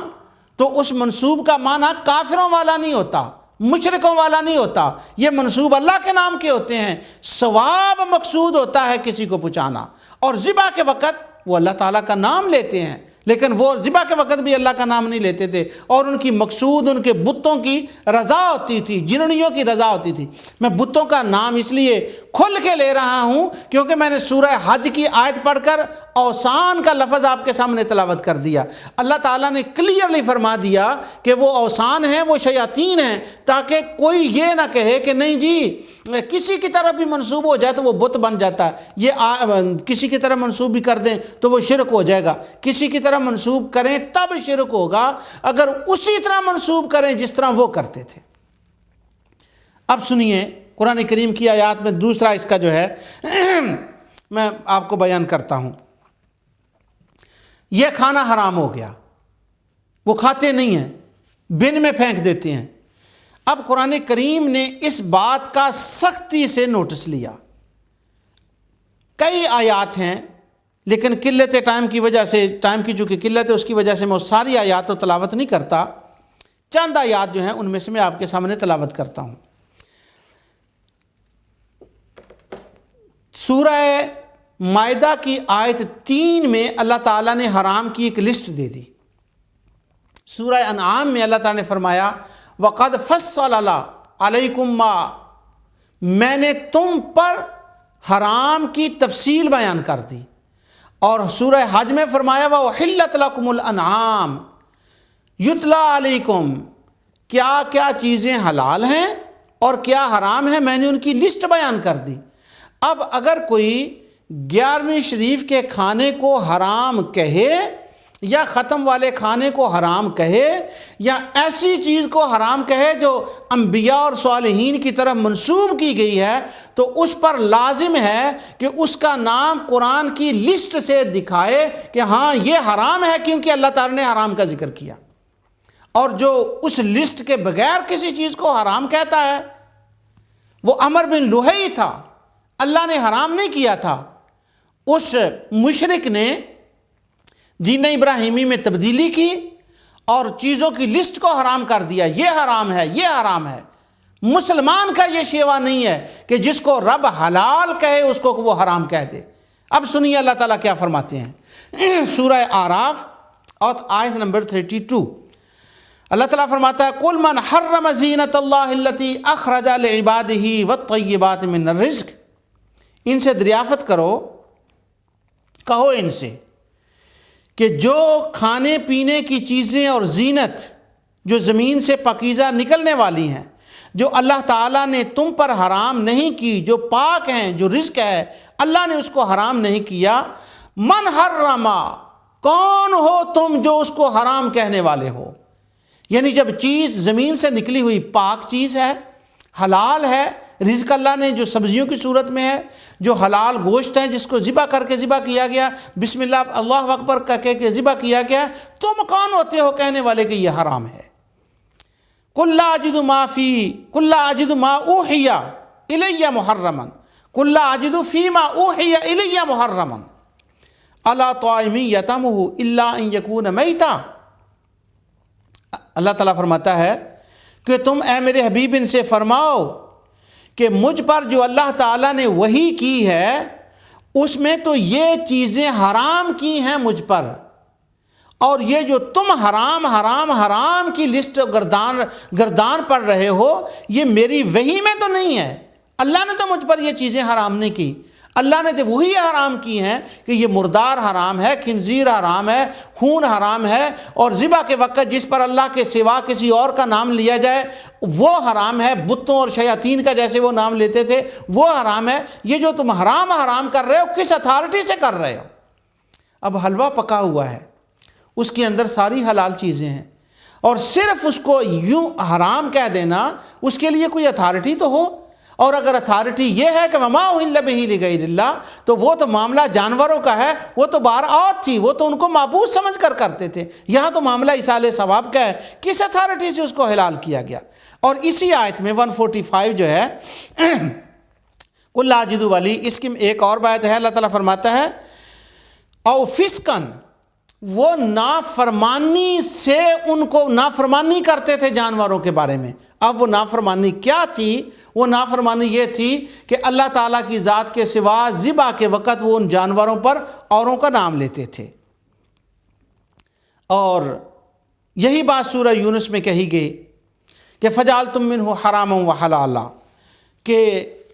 تو اس منسوب کا معنی کافروں والا نہیں ہوتا، مشرکوں والا نہیں ہوتا، یہ منسوب اللہ کے نام کے ہوتے ہیں، ثواب مقصود ہوتا ہے کسی کو پہنچانا، اور ذبح کے وقت وہ اللہ تعالیٰ کا نام لیتے ہیں، لیکن وہ ذبح کے وقت بھی اللہ کا نام نہیں لیتے تھے، اور ان کی مقصود ان کے بتوں کی رضا ہوتی تھی، جنڑیوں کی رضا ہوتی تھی۔ میں بتوں کا نام اس لیے کھل کے لے رہا ہوں کیونکہ میں نے سورہ حج کی آیت پڑھ کر اوثان کا لفظ آپ کے سامنے تلاوت کر دیا۔ اللہ تعالیٰ نے کلیئرلی فرما دیا کہ وہ اوثان ہیں، وہ شیاطین ہیں، تاکہ کوئی یہ نہ کہے کہ نہیں جی کسی کی طرف بھی منسوب ہو جائے تو وہ بت بن جاتا ہے، یہ کسی کی طرف منسوب بھی کر دیں تو وہ شرک ہو جائے گا، کسی کی طرح منسوب کریں تب شرک ہوگا اگر اسی طرح منسوب کریں جس طرح وہ کرتے تھے۔ اب سنیے قرآن کریم کی آیات میں دوسرا اس کا جو ہے میں آپ کو بیان کرتا ہوں۔ یہ کھانا حرام ہو گیا، وہ کھاتے نہیں ہیں، بن میں پھینک دیتے ہیں۔ اب قرآن کریم نے اس بات کا سختی سے نوٹس لیا۔ کئی آیات ہیں لیکن قلت ٹائم کی وجہ سے، ٹائم کی چونکہ قلت ہے اس کی وجہ سے میں وہ ساری آیات تو تلاوت نہیں کرتا، چند آیات جو ہیں ان میں سے میں آپ کے سامنے تلاوت کرتا ہوں۔ سورہ مائدہ کی آیت 3 میں اللہ تعالیٰ نے حرام کی ایک لسٹ دے دی۔ سورہ انعام میں اللہ تعالیٰ نے فرمایا وَقَدْ فَصَّلَ عَلَيْكُمْ مَا، میں نے تم پر حرام کی تفصیل بیان کر دی۔ اور سورہ حج میں فرمایا وَأُحِلَّتْ لَكُمُ الْأَنْعَامُ يُتْلَى عَلَيْكُمْ، کیا کیا چیزیں حلال ہیں اور کیا حرام ہیں، میں نے ان کی لسٹ بیان کر دی۔ اب اگر کوئی 11ویں شریف کے کھانے کو حرام کہے یا ختم والے کھانے کو حرام کہے یا ایسی چیز کو حرام کہے جو انبیاء اور صالحین کی طرف منسوب کی گئی ہے تو اس پر لازم ہے کہ اس کا نام قرآن کی لسٹ سے دکھائے کہ ہاں یہ حرام ہے کیونکہ اللہ تعالیٰ نے حرام کا ذکر کیا۔ اور جو اس لسٹ کے بغیر کسی چیز کو حرام کہتا ہے وہ عمر بن لوہی تھا، اللہ نے حرام نہیں کیا تھا، اس مشرک نے دین ابراہیمی میں تبدیلی کی اور چیزوں کی لسٹ کو حرام کر دیا، یہ حرام ہے، یہ حرام ہے۔ مسلمان کا یہ شیوا نہیں ہے کہ جس کو رب حلال کہے اس کو وہ حرام کہہ دے۔ اب سنیے اللہ تعالیٰ کیا فرماتے ہیں، سورہ اعراف اور آیت نمبر 32، اللہ تعالیٰ فرماتا ہے قُلْ مَنْ حَرَّمَ زِینَةَ اللَّهِ الَّتِي أَخْرَجَ لِعِبَادِهِ وَالطَّیِّبَاتِ مِنَ الرِّزْقِ، ان سے دریافت کرو، کہو ان سے کہ جو کھانے پینے کی چیزیں اور زینت جو زمین سے پاکیزہ نکلنے والی ہیں، جو اللہ تعالیٰ نے تم پر حرام نہیں کی، جو پاک ہیں، جو رزق ہے اللہ نے اس کو حرام نہیں کیا، من حرما، کون ہو تم جو اس کو حرام کہنے والے ہو؟ یعنی جب چیز زمین سے نکلی ہوئی پاک چیز ہے، حلال ہے، رزق اللہ نے جو سبزیوں کی صورت میں ہے، جو حلال گوشت ہے جس کو ذبح کر کے ذبح کیا گیا، بسم اللہ اللہ اکبر کہہ کے ذبح کیا گیا، تم کون ہوتے ہو کہنے والے کہ یہ حرام ہے؟ قُلْ لَا أَجِدُ مَا أُوحِيَ إِلَيَّ مُحَرَّمًا قُلْ لَا أَجِدُ فِي مَا أُوحِيَ إِلَيَّ مُحَرَّمًا عَلَىٰ طَاعِمٍ يَطْعَمُهُ إِلَّا أَن يَكُونَ مَيْتًا۔ اللہ تعالیٰ فرماتا ہے کہ تم اے میرے حبیب ان سے فرماؤ کہ مجھ پر جو اللہ تعالیٰ نے وحی کی ہے اس میں تو یہ چیزیں حرام کی ہیں مجھ پر، اور یہ جو تم حرام حرام حرام کی لسٹ گردان پڑھ رہے ہو یہ میری وحی میں تو نہیں ہے۔ اللہ نے تو مجھ پر یہ چیزیں حرام نہیں کی، اللہ نے تو وہی حرام کی ہیں کہ یہ مردار حرام ہے، خنزیر حرام ہے، خون حرام ہے، اور ذبح کے وقت جس پر اللہ کے سوا کسی اور کا نام لیا جائے وہ حرام ہے، بتوں اور شیاطین کا جیسے وہ نام لیتے تھے وہ حرام ہے۔ یہ جو تم حرام حرام کر رہے ہو کس اتھارٹی سے کر رہے ہو؟ اب حلوہ پکا ہوا ہے، اس کے اندر ساری حلال چیزیں ہیں، اور صرف اس کو یوں حرام کہہ دینا اس کے لیے کوئی اتھارٹی تو ہو، اور اگر اتھارٹی یہ ہے کہ وما اہل بہ لغیر اللہ تو وہ تو معاملہ جانوروں کا ہے، وہ تو بار آت تھی، وہ تو ان کو معبود سمجھ کر کرتے تھے، یہاں تو معاملہ ایصال ثواب کا ہے، کس اتھارٹی سے اس کو حلال کیا گیا؟ اور اسی آیت میں 145 جو ہے قُلْ لَا أَجِدُ والی، اس کی ایک اور بات ہے، اللہ تعالیٰ فرماتا ہے او فسقن، وہ نافرمانی سے ان کو نافرمانی کرتے تھے جانوروں کے بارے میں۔ اب وہ نافرمانی کیا تھی؟ وہ نافرمانی یہ تھی کہ اللہ تعالیٰ کی ذات کے سوا ذبح کے وقت وہ ان جانوروں پر اوروں کا نام لیتے تھے، اور یہی بات سورہ یونس میں کہی گئی کہ فَجَعَلْتُم مِّنْهُ حَرَامًا وَحَلَالًا، کہ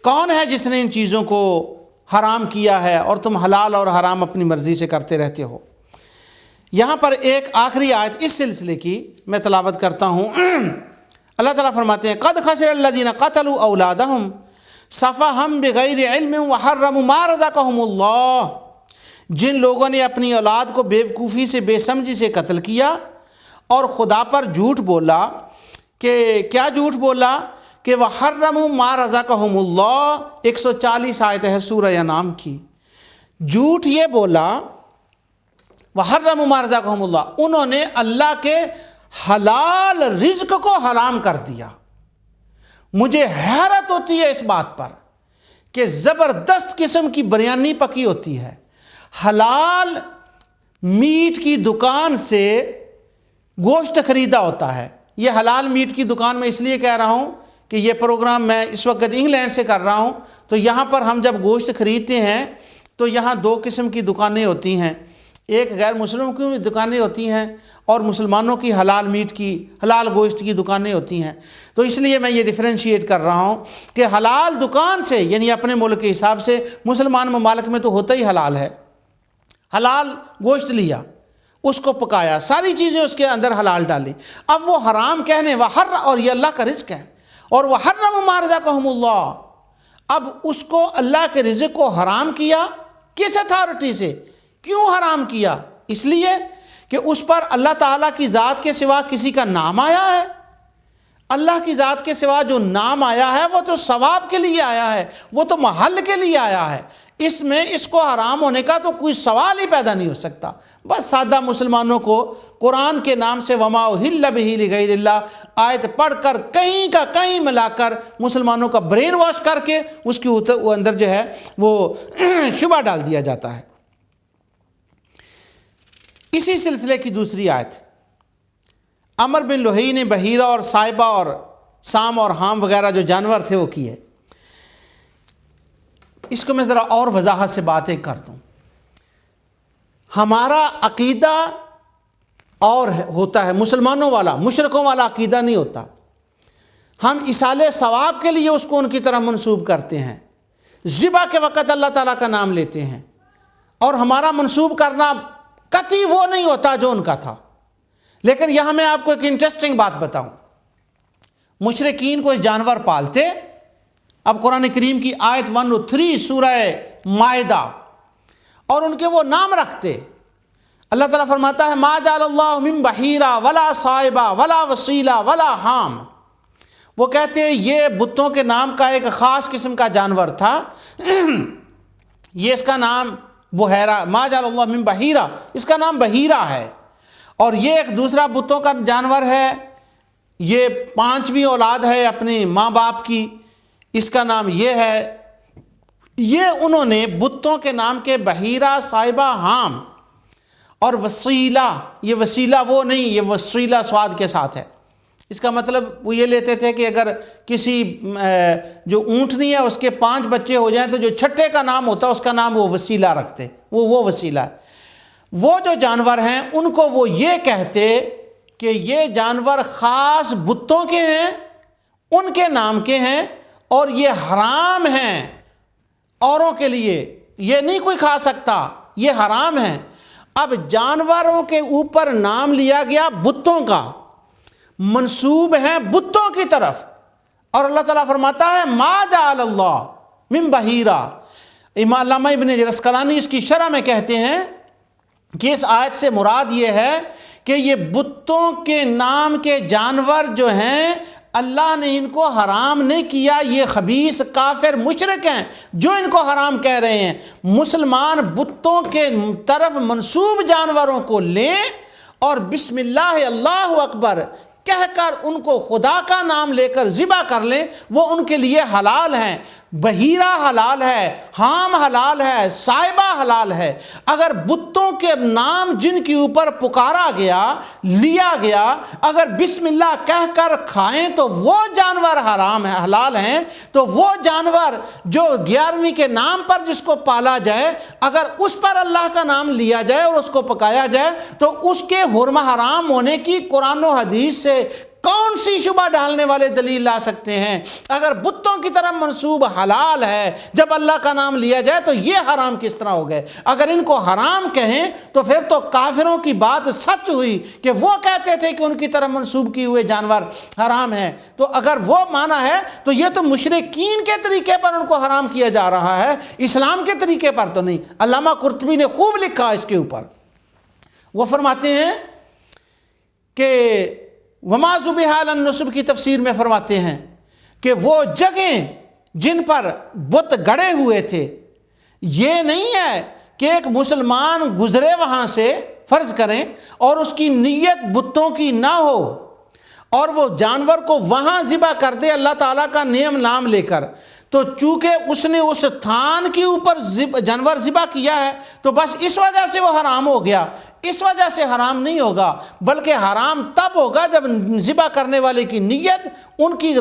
کون ہے جس نے ان چیزوں کو حرام کیا ہے اور تم حلال اور حرام اپنی مرضی سے کرتے رہتے ہو۔ یہاں پر ایک آخری آیت اس سلسلے کی میں تلاوت کرتا ہوں۔ اللہ تعالیٰ فرماتے ہیں قَدْ خَسِرَ الَّذِينَ قَتَلُوا أَوْلَادَهُمْ سَفَهًا بِغَيْرِ عِلْمٍ وَحَرَّمُوا مَا رَزَقَهُمُ اللَّهُ، جن لوگوں نے اپنی اولاد کو بے وقوفی سے بے سمجھی سے قتل کیا اور خدا پر جھوٹ بولا، کہ کیا جھوٹ بولا؟ کہ وَحَرَّمُوا مَا رَزَقَهُمُ اللَّهُ، 140 آیت ہے سورہ انعام کی۔ جھوٹ یہ بولا وَحَرَّمُوا مَا رَزَقَهُمُ اللَّهُ، انہوں نے اللہ کے حلال رزق کو حرام کر دیا۔ مجھے حیرت ہوتی ہے اس بات پر کہ زبردست قسم کی بریانی پکی ہوتی ہے، حلال میٹ کی دکان سے گوشت خریدا ہوتا ہے۔ یہ حلال میٹ کی دکان میں اس لیے کہہ رہا ہوں کہ یہ پروگرام میں اس وقت انگلینڈ سے کر رہا ہوں، تو یہاں پر ہم جب گوشت خریدتے ہیں تو یہاں دو قسم کی دکانیں ہوتی ہیں، ایک غیر مسلموں کی بھی دکانیں ہوتی ہیں اور مسلمانوں کی حلال میٹ کی حلال گوشت کی دکانیں ہوتی ہیں۔ تو اس لیے میں یہ ڈیفرینشیٹ کر رہا ہوں کہ حلال دکان سے یعنی اپنے ملک کے حساب سے مسلمان ممالک میں تو ہوتا ہی حلال ہے، حلال گوشت لیا، اس کو پکایا، ساری چیزیں اس کے اندر حلال ڈالی، اب وہ حرام کہنے اور یہ اللہ کا رزق ہے، اور وَحَرَّمُوا مَا رَزَقَهُمُ اللَّهُ، اب اس کو اللہ کے رزق کو حرام کیا، کس اتھارٹی سے؟ کیوں حرام کیا؟ اس لیے کہ اس پر اللہ تعالیٰ کی ذات کے سوا کسی کا نام آیا ہے۔ اللہ کی ذات کے سوا جو نام آیا ہے وہ تو ثواب کے لیے آیا ہے، وہ تو محل کے لیے آیا ہے، اس میں اس کو حرام ہونے کا تو کوئی سوال ہی پیدا نہیں ہو سکتا۔ بس سادہ مسلمانوں کو قرآن کے نام سے وما اہل بہ لغیر اللہ آیت پڑھ کر کہیں کا کہیں ملا کر مسلمانوں کا برین واش کر کے اس کے اندر جو ہے وہ شبہ ڈال دیا جاتا ہے۔ اسی سلسلے کی دوسری آیت عمر بن لوہی نے بحیرہ اور صائبہ اور سام اور حام وغیرہ جو جانور تھے وہ کیے۔ اس کو میں ذرا اور وضاحت سے باتیں کر دوں۔ ہمارا عقیدہ اور ہوتا ہے مسلمانوں والا، مشرکوں والا عقیدہ نہیں ہوتا۔ ہم ایصال ثواب کے لیے اس کو ان کی طرح منسوب کرتے ہیں، ذبح کے وقت اللہ تعالیٰ کا نام لیتے ہیں، اور ہمارا منسوب کرنا قطعی وہ نہیں ہوتا جو ان کا تھا۔ لیکن یہاں میں آپ کو ایک انٹرسٹنگ بات بتاؤں، مشرکین کو جانور پالتے۔ اب قرآن کریم کی آیت 103 سورہ مائدہ اور ان کے وہ نام رکھتے۔ اللہ تعالیٰ فرماتا ہے ما جعل اللہ من بحیرہ ولا صائبہ ولا وسیلہ ولا حام۔ وہ کہتے ہیں یہ بتوں کے نام کا ایک خاص قسم کا جانور تھا، یہ اس کا نام بحیرہ، ما جعل اللہ من بحیرہ، اس کا نام بحیرہ ہے، اور یہ ایک دوسرا بتوں کا جانور ہے، یہ 5ویں اولاد ہے اپنی ماں باپ کی، اس کا نام یہ ہے۔ یہ انہوں نے بتوں کے نام کے بحیرہ، صائبہ، حام اور وسیلہ، یہ وسیلہ وہ نہیں، یہ وسیلہ سواد کے ساتھ ہے۔ اس کا مطلب وہ یہ لیتے تھے کہ اگر کسی جو اونٹنی ہے اس کے 5 بچے ہو جائیں تو جو چھٹے کا نام ہوتا ہے اس کا نام وہ وسیلہ رکھتے، وہ وسیلہ ہے۔ وہ جو جانور ہیں ان کو وہ یہ کہتے کہ یہ جانور خاص بتوں کے ہیں، ان کے نام کے ہیں، اور یہ حرام ہیں اوروں کے لیے، یہ نہیں کوئی کھا سکتا، یہ حرام ہیں۔ اب جانوروں کے اوپر نام لیا گیا بتوں کا، منسوب ہیں بتوں کی طرف، اور اللہ تعالیٰ فرماتا ہے ما جعل اللہ من بحیرہ۔ امام علامہ ابن عسقلانی اس کی شرح میں کہتے ہیں کہ اس آیت سے مراد یہ ہے کہ یہ بتوں کے نام کے جانور جو ہیں اللہ نے ان کو حرام نہیں کیا، یہ خبیث کافر مشرک ہیں جو ان کو حرام کہہ رہے ہیں۔ مسلمان بتوں کے طرف منسوب جانوروں کو لیں اور بسم اللہ اللہ اکبر کہہ کر ان کو خدا کا نام لے کر ذبح کر لیں، وہ ان کے لیے حلال ہیں۔ بحیرہ حلال ہے، حام حلال ہے، صائبہ حلال ہے۔ اگر بتوں کے نام جن کے اوپر پکارا گیا، لیا گیا، اگر بسم اللہ کہہ کر کھائیں تو وہ جانور حرام ہے، حلال ہیں۔ تو وہ جانور جو 11ویں کے نام پر جس کو پالا جائے، اگر اس پر اللہ کا نام لیا جائے اور اس کو پکایا جائے تو اس کے حرم حرام ہونے کی قرآن و حدیث سے کون سی شبہ ڈالنے والے دلیل لا سکتے ہیں؟ اگر بتوں کی طرف منسوب حلال ہے، جب اللہ کا نام لیا جائے تو یہ حرام کس طرح ہو گئے؟ اگر ان کو حرام کہیں تو پھر تو کافروں کی بات سچ ہوئی کہ وہ کہتے تھے کہ ان کی طرف منسوب کیے ہوئے جانور حرام ہیں۔ تو اگر وہ مانا ہے تو یہ تو مشرکین کے طریقے پر ان کو حرام کیا جا رہا ہے، اسلام کے طریقے پر تو نہیں۔ علامہ قرطبی نے خوب لکھا اس کے اوپر، وہ فرماتے ہیں کہ وما ذبح علی النصب کی تفسیر میں فرماتے ہیں کہ وہ جگہیں جن پر بت گڑے ہوئے تھے، یہ نہیں ہے کہ ایک مسلمان گزرے وہاں سے فرض کریں اور اس کی نیت بتوں کی نہ ہو اور وہ جانور کو وہاں ذبح کر دے اللہ تعالیٰ کا نام لے کر، تو چونکہ اس نے اس تھان کے اوپر جانور ذبح کیا ہے تو بس اس وجہ سے وہ حرام ہو گیا۔ اس وجہ سے حرام نہیں ہوگا، بلکہ حرام تب ہوگا جب ذبح کرنے والے کی نیت ان کی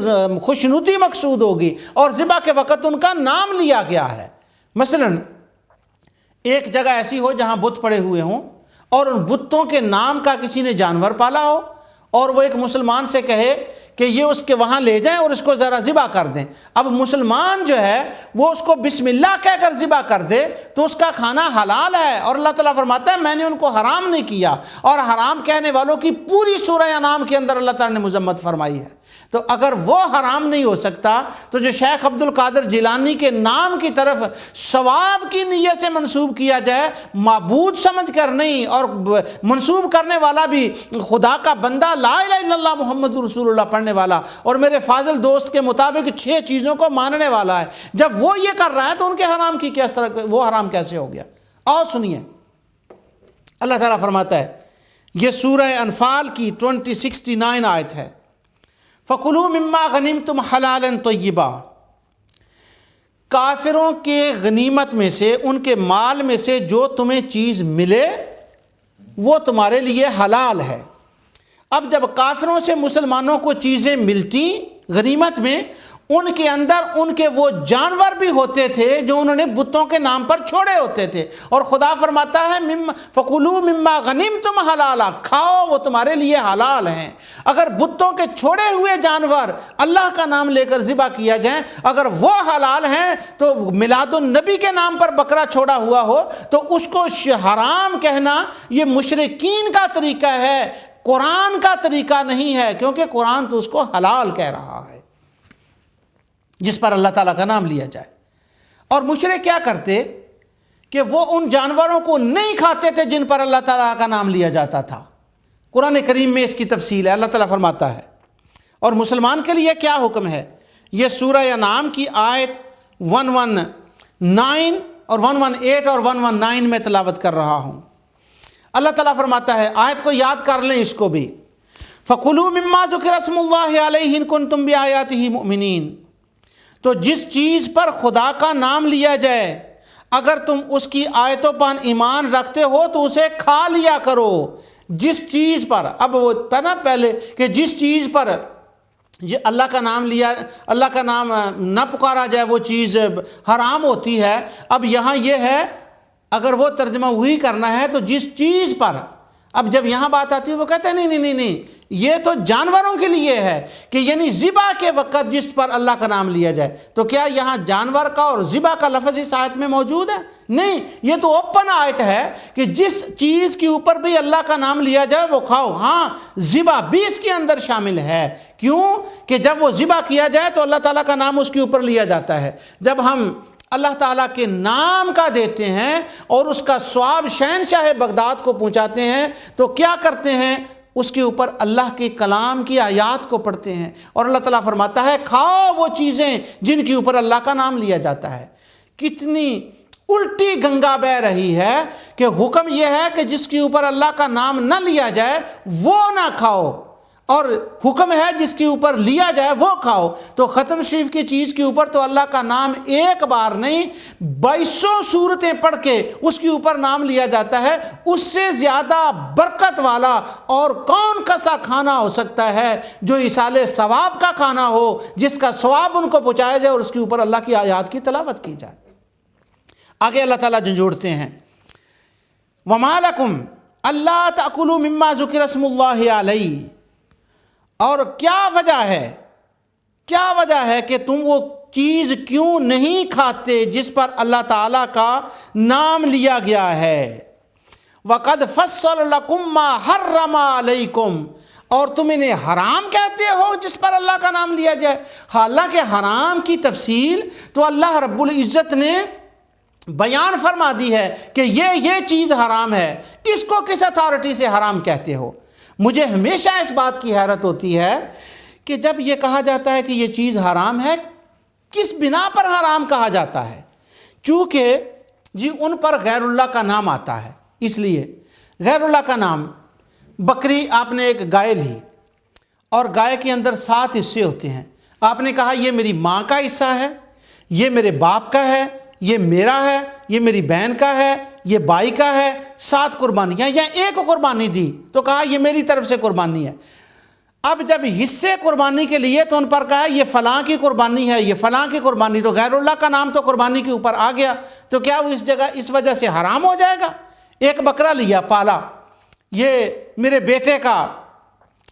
خوشنودی مقصود ہوگی اور ذبح کے وقت ان کا نام لیا گیا ہے۔ مثلا ایک جگہ ایسی ہو جہاں بت پڑے ہوئے ہوں اور ان بتوں کے نام کا کسی نے جانور پالا ہو اور وہ ایک مسلمان سے کہے کہ یہ اس کے وہاں لے جائیں اور اس کو ذرا ذبح کر دیں۔ اب مسلمان جو ہے وہ اس کو بسم اللہ کہہ کر ذبح کر دے تو اس کا کھانا حلال ہے، اور اللہ تعالیٰ فرماتا ہے میں نے ان کو حرام نہیں کیا، اور حرام کہنے والوں کی پوری سورہ انعام کے اندر اللہ تعالیٰ نے مذمت فرمائی ہے۔ تو اگر وہ حرام نہیں ہو سکتا تو جو شیخ عبد القادر جیلانی کے نام کی طرف ثواب کی نیت سے منسوب کیا جائے، معبود سمجھ کر نہیں، اور منسوب کرنے والا بھی خدا کا بندہ لا الہ الا اللہ محمد رسول اللہ پڑھنے والا اور میرے فاضل دوست کے مطابق 6 چیزوں کو ماننے والا ہے، جب وہ یہ کر رہا ہے تو ان کے حرام کی کس طرح وہ حرام کیسے ہو گیا؟ اور سنیے اللہ تعالیٰ فرماتا ہے، یہ سورہ انفال کی 69 آیت ہے، فَكُلُوا مِمَّا غَنِمْتُمْ حَلَالًا طَيِّبًا۔ کافروں کے غنیمت میں سے، ان کے مال میں سے جو تمہیں چیز ملے وہ تمہارے لیے حلال ہے۔ اب جب کافروں سے مسلمانوں کو چیزیں ملتی غنیمت میں، ان کے اندر ان کے وہ جانور بھی ہوتے تھے جو انہوں نے بتوں کے نام پر چھوڑے ہوتے تھے، اور خدا فرماتا ہے فَكُلُوا مِمَّا غَنِمْتُمْ حَلَالًا، کھاؤ وہ تمہارے لیے حلال ہیں۔ اگر بتوں کے چھوڑے ہوئے جانور اللہ کا نام لے کر ذبح کیا جائیں، اگر وہ حلال ہیں تو میلاد النبی کے نام پر بکرا چھوڑا ہوا ہو تو اس کو حرام کہنا یہ مشرکین کا طریقہ ہے، قرآن کا طریقہ نہیں ہے، کیونکہ قرآن تو اس کو حلال کہہ رہا ہے جس پر اللہ تعالیٰ کا نام لیا جائے۔ اور مشرک کیا کرتے کہ وہ ان جانوروں کو نہیں کھاتے تھے جن پر اللہ تعالیٰ کا نام لیا جاتا تھا۔ قرآن کریم میں اس کی تفصیل ہے، اللہ تعالیٰ فرماتا ہے۔ اور مسلمان کے لیے کیا حکم ہے؟ یہ سورہ انعام کی آیت 119 اور 118 اور 119 میں تلاوت کر رہا ہوں۔ اللہ تعالیٰ فرماتا ہے، آیت کو یاد کر لیں اس کو بھی، فَكُلُوا مِمَّا ذُكِرَ اسْمُ اللَّهِ عَلَيْهِ إِن كُنتُم بِآيَاتِهِ مُؤْمِنِينَ۔ تو جس چیز پر خدا کا نام لیا جائے اگر تم اس کی آیتوں پر ایمان رکھتے ہو تو اسے کھا لیا کرو۔ جس چیز پر، اب وہ تھا نا پہلے کہ جس چیز پر اللہ کا نام لیا، اللہ کا نام نہ پکارا جائے وہ چیز حرام ہوتی ہے۔ اب یہاں یہ ہے، اگر وہ ترجمہ وہی کرنا ہے تو جس چیز پر، اب جب یہاں بات آتی ہے وہ کہتے ہیں نہیں، یہ تو جانوروں کے لیے ہے کہ یعنی ذبح کے وقت جس پر اللہ کا نام لیا جائے۔ تو کیا یہاں جانور کا اور ذبح کا لفظ اس آیت میں موجود ہے؟ نہیں، یہ تو اوپن آیت ہے کہ جس چیز کے اوپر بھی اللہ کا نام لیا جائے وہ کھاؤ۔ ہاں، ذبح بھی اس کے اندر شامل ہے۔ کیوں کہ جب وہ ذبح کیا جائے تو اللہ تعالیٰ کا نام اس کے اوپر لیا جاتا ہے۔ جب ہم اللہ تعالیٰ کے نام کا دیتے ہیں اور اس کا ثواب شہنشاہ بغداد کو پہنچاتے ہیں تو کیا کرتے ہیں؟ اس کے اوپر اللہ کے کلام کی آیات کو پڑھتے ہیں، اور اللہ تعالیٰ فرماتا ہے کھاؤ وہ چیزیں جن کے اوپر اللہ کا نام لیا جاتا ہے۔ کتنی الٹی گنگا بہ رہی ہے کہ حکم یہ ہے کہ جس کے اوپر اللہ کا نام نہ لیا جائے وہ نہ کھاؤ، اور حکم ہے جس کے اوپر لیا جائے وہ کھاؤ۔ تو ختم شریف کی چیز کے اوپر تو اللہ کا نام ایک بار نہیں 2200 صورتیں پڑھ کے اس کے اوپر نام لیا جاتا ہے۔ اس سے زیادہ برکت والا اور کون کسا کھانا ہو سکتا ہے جو ایصال ثواب کا کھانا ہو، جس کا ثواب ان کو پہنچایا جائے اور اس کے اوپر اللہ کی آیات کی تلاوت کی جائے۔ آگے اللہ تعالیٰ جھنجھوڑتے ہیں، وَمَا لَكُمْ أَلَّا تَأْكُلُوا مِمَّا ذُكِرَ اسْمُ اللَّهِ عَلَيْهِ۔ اور کیا وجہ ہے کہ تم وہ چیز کیوں نہیں کھاتے جس پر اللہ تعالیٰ کا نام لیا گیا ہے؟ وَقَدْ فَصَّلَ لَكُمْ مَا حَرَّمَ عَلَيْكُمْ، اور تم انہیں حرام کہتے ہو جس پر اللہ کا نام لیا جائے۔ حالانکہ حرام کی تفصیل تو اللہ رب العزت نے بیان فرما دی ہے کہ یہ چیز حرام ہے، اس کو کس اتھارٹی سے حرام کہتے ہو؟ مجھے ہمیشہ اس بات کی حیرت ہوتی ہے کہ جب یہ کہا جاتا ہے کہ یہ چیز حرام ہے، کس بنا پر حرام کہا جاتا ہے؟ چونکہ ان پر غیر اللہ کا نام آتا ہے، اس لیے غیر اللہ کا نام۔ بکری آپ نے ایک گائے لی اور گائے کے اندر 7 حصے ہوتے ہیں، آپ نے کہا یہ میری ماں کا حصہ ہے، یہ میرے باپ کا ہے، یہ میرا ہے، یہ میری بہن کا ہے، یہ بائی کا ہے۔ 7 قربانیاں، یا ایک قربانی دی تو کہا یہ میری طرف سے قربانی ہے۔ اب جب حصے قربانی کے لیے تو ان پر کہا یہ فلاں کی قربانی ہے، یہ فلاں کی قربانی، تو غیر اللہ کا نام تو قربانی کے اوپر آ گیا، تو کیا وہ اس وجہ سے حرام ہو جائے گا؟ ایک بکرا لیا، پالا، یہ میرے بیٹے کا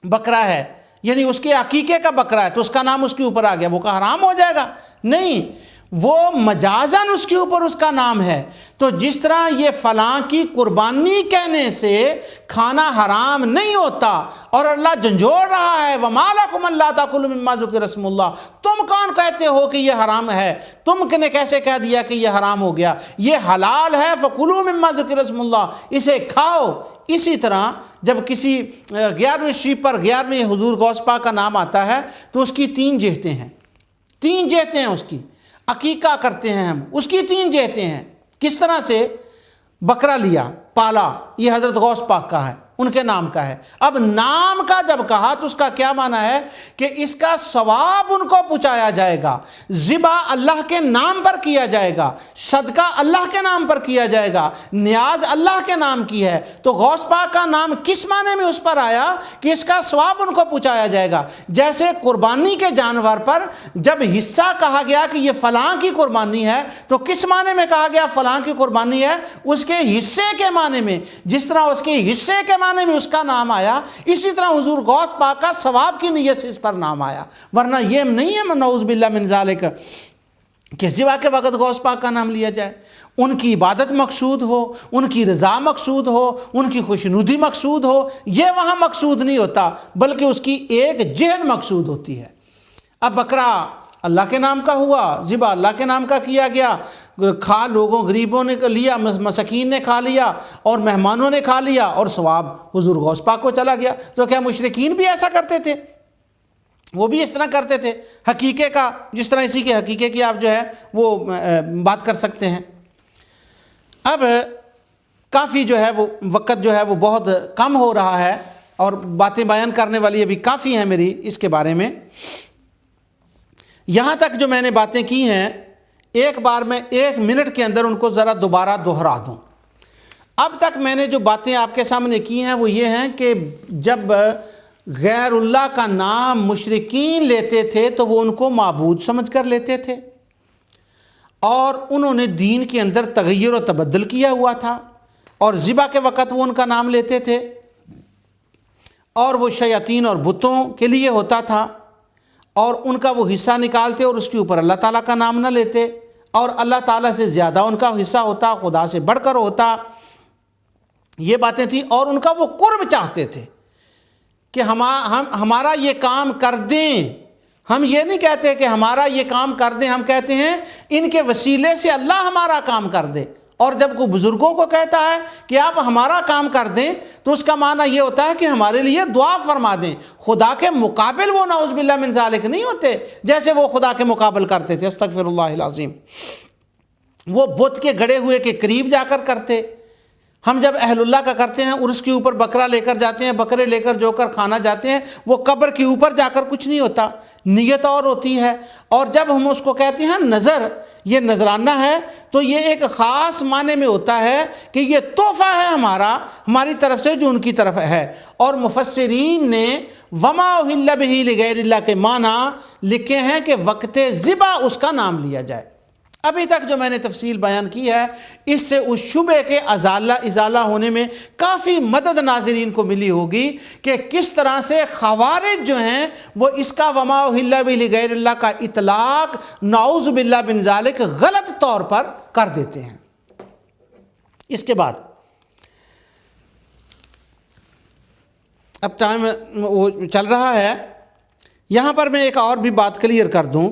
بکرا ہے، یعنی اس کے عقیقے کا بکرا ہے، تو اس کا نام اس کے اوپر آ گیا، وہ کا حرام ہو جائے گا؟ نہیں، وہ مجازاً اس کے اوپر اس کا نام ہے۔ تو جس طرح یہ فلاں کی قربانی کہنے سے کھانا حرام نہیں ہوتا، اور اللہ جھنجھوڑ رہا ہے وَمَا لَكُمْ أَلَّا تَأْكُلُوا مِمَّا ذُكِرَ اسْمُ اللَّهِ، تم کون کہتے ہو کہ یہ حرام ہے؟ تم نے کیسے کہہ دیا کہ یہ حرام ہو گیا؟ یہ حلال ہے، فَكُلُوا مِمَّا ذُكِرَ اسْمُ اللَّهِ، اسے کھاؤ۔ اسی طرح جب کسی 11ویں شریف پر 11ویں حضور غوث پاک کا نام آتا ہے تو اس کی 3 جہتیں ہیں، 3 جہتیں ہیں اس کی۔ عقیقہ کرتے ہیں ہم، اس کی 3 جہتیں ہیں۔ کس طرح سے؟ بکرا لیا، پالا، یہ حضرت غوث پاک کا ہے، ان کے نام کا ہے۔ اب نام کا جب کہا تو اس کا کیا معنی ہے کہ اس کا ثواب ان کو پہنچایا جائے گا، ذبح اللہ کے نام پر کیا جائے گا، صدقہ اللہ کے نام پر کیا جائے گا، نیاز اللہ کے نام کی ہے۔ تو غوث پاک کا نام کس معنی میں اس پر آیا کہ اس کا ثواب ان کو پہنچایا جائے گا؟ جیسے قربانی کے جانور پر جب حصہ کہا گیا کہ یہ فلاں کی قربانی ہے تو کس معنی میں کہا گیا فلاں کی قربانی ہے؟ اس کے حصے کے معنی میں۔ جس طرح اس کے حصے کے معنی میں اس کا نام آیا، اسی طرح حضور غوث پاک کا ثواب کی نیت سے اس پر نام آیا۔ ورنہ یہ نہیں ہے نعوذ باللہ من ذالک کہ ذبح کے وقت غوث پاک کا نام لیا جائے۔ ان کی عبادت مقصود ہو، ان کی رضا مقصود ہو، ان کی خوشنودی مقصود ہو، یہ وہاں مقصود نہیں ہوتا، بلکہ اس کی ایک جہت مقصود ہوتی ہے۔ اب بکرا اللہ کے نام کا ہوا، ذبح اللہ کے نام کا کیا گیا، کھا لوگوں غریبوں نے لیا، مساکین نے کھا لیا اور مہمانوں نے کھا لیا، اور ثواب حضور غوث پاک کو چلا گیا۔ تو کیا مشرکین بھی ایسا کرتے تھے؟ وہ بھی اس طرح کرتے تھے حقیقے کا، جس طرح اسی کے حقیقے کی آپ جو ہے وہ بات کر سکتے ہیں۔ اب کافی جو ہے وہ وقت جو ہے وہ بہت کم ہو رہا ہے، اور باتیں بیان کرنے والی ابھی کافی ہیں میری اس کے بارے میں۔ یہاں تک جو میں نے باتیں کی ہیں، ایک بار میں 1 منٹ کے اندر ان کو ذرا دوبارہ دہرا دوں۔ اب تک میں نے جو باتیں آپ کے سامنے کی ہیں وہ یہ ہیں کہ جب غیر اللہ کا نام مشرکین لیتے تھے تو وہ ان کو معبود سمجھ کر لیتے تھے، اور انہوں نے دین کے اندر تغیر و تبدل کیا ہوا تھا، اور ذبح کے وقت وہ ان کا نام لیتے تھے، اور وہ شیاطین اور بتوں کے لیے ہوتا تھا، اور ان کا وہ حصہ نکالتے اور اس کے اوپر اللہ تعالیٰ کا نام نہ لیتے، اور اللہ تعالیٰ سے زیادہ ان کا حصہ ہوتا، خدا سے بڑھ کر ہوتا۔ یہ باتیں تھیں، اور ان کا وہ قرب چاہتے تھے کہ ہمارا یہ کام کر دیں۔ ہم یہ نہیں کہتے کہ ہمارا یہ کام کر دیں، ہم کہتے ہیں ان کے وسیلے سے اللہ ہمارا کام کر دے۔ اور جب کوئی بزرگوں کو کہتا ہے کہ آپ ہمارا کام کر دیں تو اس کا معنی یہ ہوتا ہے کہ ہمارے لیے دعا فرما دیں۔ خدا کے مقابل وہ نعوذ باللہ من ذالک نہیں ہوتے جیسے وہ خدا کے مقابل کرتے تھے، استغفر اللہ العظیم۔ وہ بت کے گڑے ہوئے کے قریب جا کر کرتے۔ ہم جب اہل اللہ کا کرتے ہیں، عرس کے اوپر بکرا لے کر جاتے ہیں، بکرے لے کر جو کر کھانا جاتے ہیں، وہ قبر کے اوپر جا کر کچھ نہیں ہوتا، نیت اور ہوتی ہے۔ اور جب ہم اس کو کہتے ہیں نظر، یہ نذرانہ ہے، تو یہ ایک خاص معنی میں ہوتا ہے کہ یہ تحفہ ہے ہماری طرف سے جو ان کی طرف ہے۔ اور مفسرین نے وما اہل بہ لغیر اللہ کے معنی لکھے ہیں کہ وقت ذبح اس کا نام لیا جائے۔ ابھی تک جو میں نے تفصیل بیان کی ہے، اس سے اس شبہ کے ازالہ ہونے میں کافی مدد ناظرین کو ملی ہوگی کہ کس طرح سے خوارج جو ہیں وہ اس کا وما اہل بہ لغیر اللہ کا اطلاق نعوذ باللہ من ذالک غلط طور پر کر دیتے ہیں۔ اس کے بعد اب ٹائم وہ چل رہا ہے، یہاں پر میں ایک اور بھی بات کلیئر کر دوں،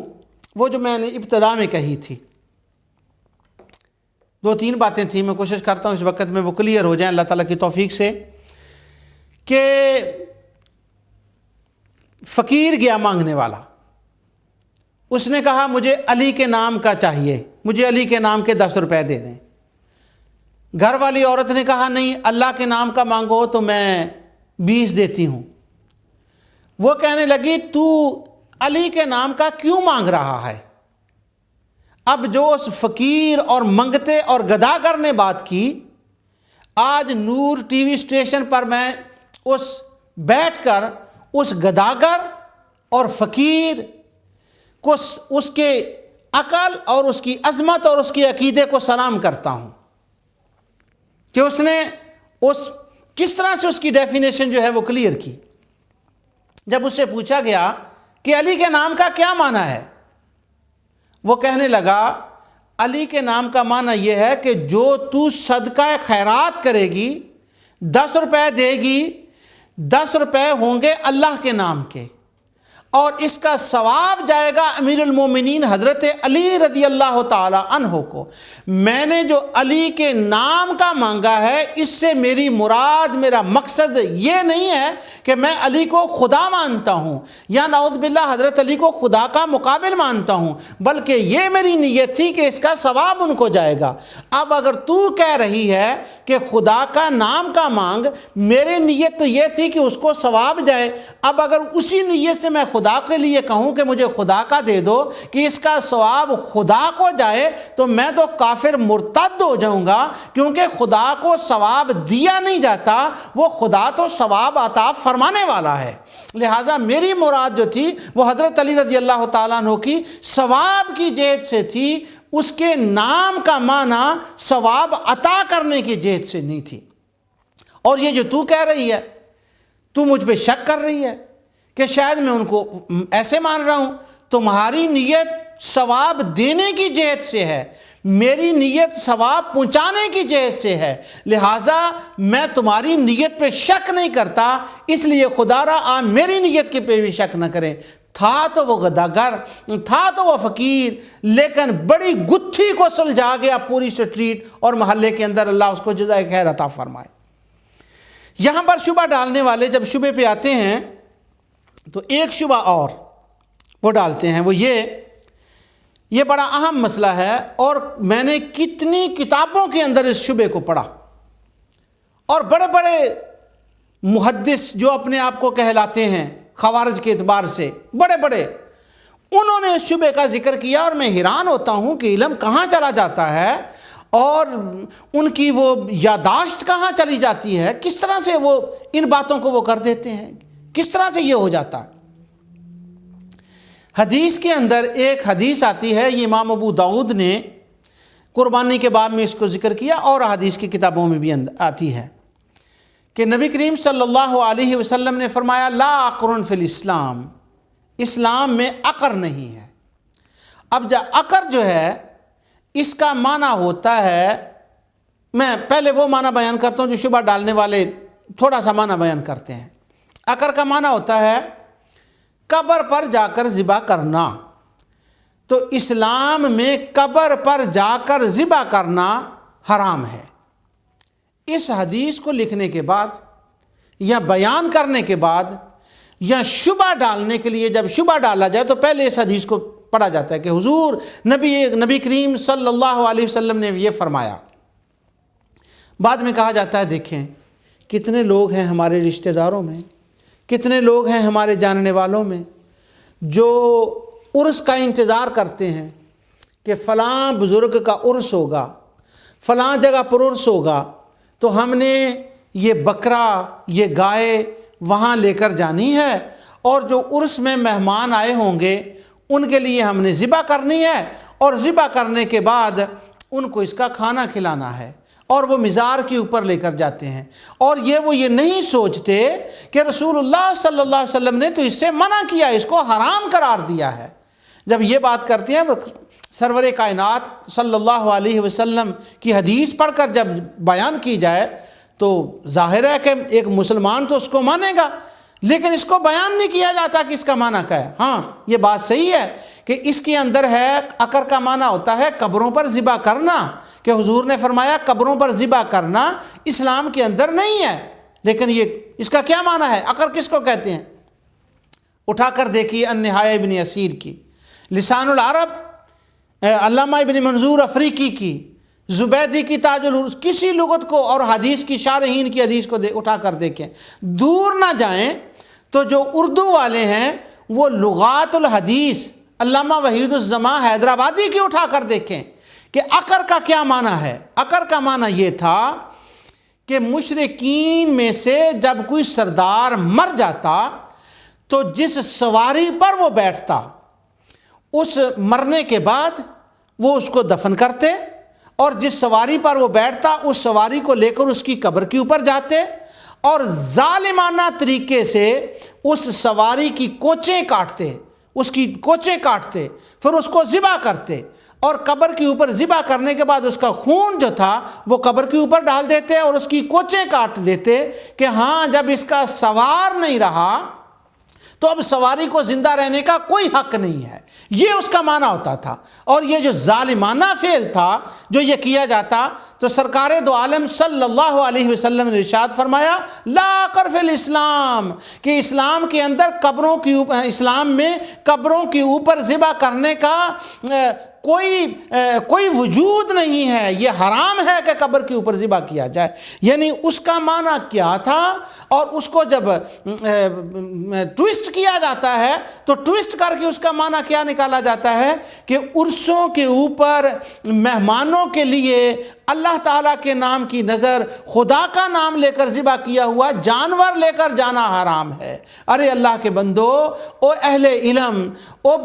وہ جو میں نے ابتدا میں کہی تھی، 2-3 باتیں تھیں، میں کوشش کرتا ہوں اس وقت میں وہ کلیئر ہو جائیں اللہ تعالیٰ کی توفیق سے۔ کہ فقیر گیا مانگنے والا، اس نے کہا مجھے علی کے نام کا چاہیے، مجھے علی کے نام کے 10 روپے دے دیں۔ گھر والی عورت نے کہا نہیں، اللہ کے نام کا مانگو تو میں 20 دیتی ہوں۔ وہ کہنے لگی تو علی کے نام کا کیوں مانگ رہا ہے؟ اب جو اس فقیر اور منگتے اور گداگر نے بات کی، آج نور ٹی وی اسٹیشن پر میں بیٹھ کر اس گداگر اور فقیر کو اس کے عقل اور اس کی عظمت اور اس کے عقیدے کو سلام کرتا ہوں کہ اس نے کس طرح سے اس کی ڈیفینیشن جو ہے وہ کلیئر کی۔ جب اس سے پوچھا گیا کہ علی کے نام کا کیا معنی ہے، وہ کہنے لگا علی کے نام کا معنی یہ ہے کہ جو تو صدقہ خیرات کرے گی، 10 روپے دے گی، 10 روپے ہوں گے اللہ کے نام کے، اور اس کا ثواب جائے گا امیر المومنین حضرت علی رضی اللہ تعالی عنہ کو۔ میں نے جو علی کے نام کا مانگا ہے، اس سے میری مراد، میرا مقصد یہ نہیں ہے کہ میں علی کو خدا مانتا ہوں یا نعوذ باللہ حضرت علی کو خدا کا مقابل مانتا ہوں، بلکہ یہ میری نیت تھی کہ اس کا ثواب ان کو جائے گا۔ اب اگر تو کہہ رہی ہے کہ خدا کا نام کا مانگ، میری نیت تو یہ تھی کہ اس کو ثواب جائے، اب اگر اسی نیت سے میں خدا کے لیے کہوں کہ مجھے خدا کا دے دو کہ اس کا ثواب خدا کو جائے، تو میں تو کافر مرتد ہو جاؤں گا، کیونکہ خدا کو ثواب دیا نہیں جاتا، وہ خدا تو ثواب عطا فرمانے والا ہے۔ لہٰذا میری مراد جو تھی وہ حضرت علی رضی اللہ تعالیٰ عنہ کی ثواب کی جہت سے تھی، اس کے نام کا معنی ثواب عطا کرنے کی جہت سے نہیں تھی۔ اور یہ جو تو کہہ رہی ہے، تو مجھ پہ شک کر رہی ہے کہ شاید میں ان کو ایسے مان رہا ہوں، تمہاری نیت ثواب دینے کی جہت سے ہے، میری نیت ثواب پہنچانے کی جہت سے ہے، لہٰذا میں تمہاری نیت پہ شک نہیں کرتا، اس لیے خدا را آپ میری نیت کے پہ بھی شک نہ کریں۔ تھا تو وہ غداگر، تھا تو وہ فقیر، لیکن بڑی گتھی کو سلجھا گیا پوری سٹریٹ اور محلے کے اندر، اللہ اس کو جزائے خیر عطا فرمائے۔ یہاں پر شبہ ڈالنے والے جب شبے پہ آتے ہیں تو ایک شبہ اور وہ ڈالتے ہیں، وہ یہ بڑا اہم مسئلہ ہے، اور میں نے کتنی کتابوں کے اندر اس شبے کو پڑھا، اور بڑے بڑے محدث جو اپنے آپ کو کہلاتے ہیں خوارج کے اعتبار سے بڑے بڑے، انہوں نے اس شبے کا ذکر کیا، اور میں حیران ہوتا ہوں کہ علم کہاں چلا جاتا ہے اور ان کی وہ یادداشت کہاں چلی جاتی ہے، کس طرح سے وہ ان باتوں کو وہ کر دیتے ہیں، کس طرح سے یہ ہو جاتا ہے۔ حدیث کے اندر ایک حدیث آتی ہے، یہ امام ابو داؤد نے قربانی کے باب میں اس کو ذکر کیا، اور حدیث کی کتابوں میں بھی آتی ہے کہ نبی کریم صلی اللہ علیہ وسلم نے فرمایا لا عقر فی الاسلام، اسلام میں عقر نہیں ہے۔ اب عقر جو ہے اس کا معنی ہوتا ہے، میں پہلے وہ معنی بیان کرتا ہوں جو شبہ ڈالنے والے تھوڑا سا معنی بیان کرتے ہیں۔ عقر کا معنی ہوتا ہے قبر پر جا کر ذبح کرنا، تو اسلام میں قبر پر جا کر ذبح کرنا حرام ہے۔ اس حدیث کو لکھنے کے بعد یا بیان کرنے کے بعد یا شبہ ڈالنے کے لیے، جب شبہ ڈالا جائے تو پہلے اس حدیث کو پڑھا جاتا ہے کہ حضور نبی کریم صلی اللہ علیہ وسلم نے یہ فرمایا، بعد میں کہا جاتا ہے دیکھیں کتنے لوگ ہیں ہمارے رشتہ داروں میں، کتنے لوگ ہیں ہمارے جاننے والوں میں جو عرس کا انتظار کرتے ہیں کہ فلاں بزرگ کا عرس ہوگا، فلاں جگہ پر عرس ہوگا، تو ہم نے یہ بکرا یہ گائے وہاں لے کر جانی ہے، اور جو عرس میں مہمان آئے ہوں گے ان کے لیے ہم نے ذبح کرنی ہے، اور ذبح کرنے کے بعد ان کو اس کا کھانا کھلانا ہے، اور وہ مزار کے اوپر لے کر جاتے ہیں، اور یہ نہیں سوچتے کہ رسول اللہ صلی اللہ علیہ وسلم نے تو اس سے منع کیا، اس کو حرام قرار دیا ہے۔ جب یہ بات کرتے ہیں سرور کائنات صلی اللہ علیہ وسلم کی حدیث پڑھ کر جب بیان کی جائے تو ظاہر ہے کہ ایک مسلمان تو اس کو مانے گا، لیکن اس کو بیان نہیں کیا جاتا کہ اس کا معنی کیا ہے۔ ہاں یہ بات صحیح ہے کہ اس کے اندر ہے، عقر کا معنی ہوتا ہے قبروں پر ذبح کرنا، کہ حضور نے فرمایا قبروں پر ذبح کرنا اسلام کے اندر نہیں ہے، لیکن اس کا کیا معنی ہے، عقر کس کو کہتے ہیں؟ اٹھا کر دیکھیے النہایہ ابن اسیر کی، لسان العرب علامہ ابن منظور افریقی کی، زبیدی کی تاج العروض، کسی لغت کو اور حدیث کی شارحین کی حدیث کو اٹھا کر دیکھیں، دور نہ جائیں تو جو اردو والے ہیں وہ لغات الحدیث علامہ وحید الزماں حیدرآبادی کی اٹھا کر دیکھیں کہ عقر کا کیا معنی ہے۔ عقر کا معنی یہ تھا کہ مشرکین میں سے جب کوئی سردار مر جاتا تو جس سواری پر وہ بیٹھتا، اس مرنے کے بعد وہ اس کو دفن کرتے، اور جس سواری پر وہ بیٹھتا اس سواری کو لے کر اس کی قبر کے اوپر جاتے، اور ظالمانہ طریقے سے اس سواری کی کوچیں کاٹتے، پھر اس کو ذبح کرتے، اور قبر کے اوپر ذبح کرنے کے بعد اس کا خون جو تھا وہ قبر کے اوپر ڈال دیتے اور اس کی کوچیں کاٹ دیتے کہ ہاں جب اس کا سوار نہیں رہا تو اب سواری کو زندہ رہنے کا کوئی حق نہیں ہے، یہ اس کا معنی ہوتا تھا۔ اور یہ جو ظالمانہ فعل تھا جو یہ کیا جاتا، تو سرکار دو عالم صلی اللہ علیہ وسلم نے ارشاد فرمایا لا عقر فی الاسلام، کہ اسلام کے اندر اسلام میں قبروں کے اوپر ذبح کرنے کا کوئی وجود نہیں ہے، یہ حرام ہے کہ قبر کے اوپر ذبح کیا جائے۔ یعنی اس کا معنی کیا تھا، اور اس کو جب ٹویسٹ کیا جاتا ہے تو ٹویسٹ کر کے اس کا معنی کیا نکالا جاتا ہے کہ عرسوں کے اوپر مہمانوں کے لیے اللہ تعالیٰ کے نام کی نظر خدا کا نام لے کر ذبح کیا ہوا جانور لے کر جانا حرام ہے۔ ارے اللہ کے بندو، او اہل علم، او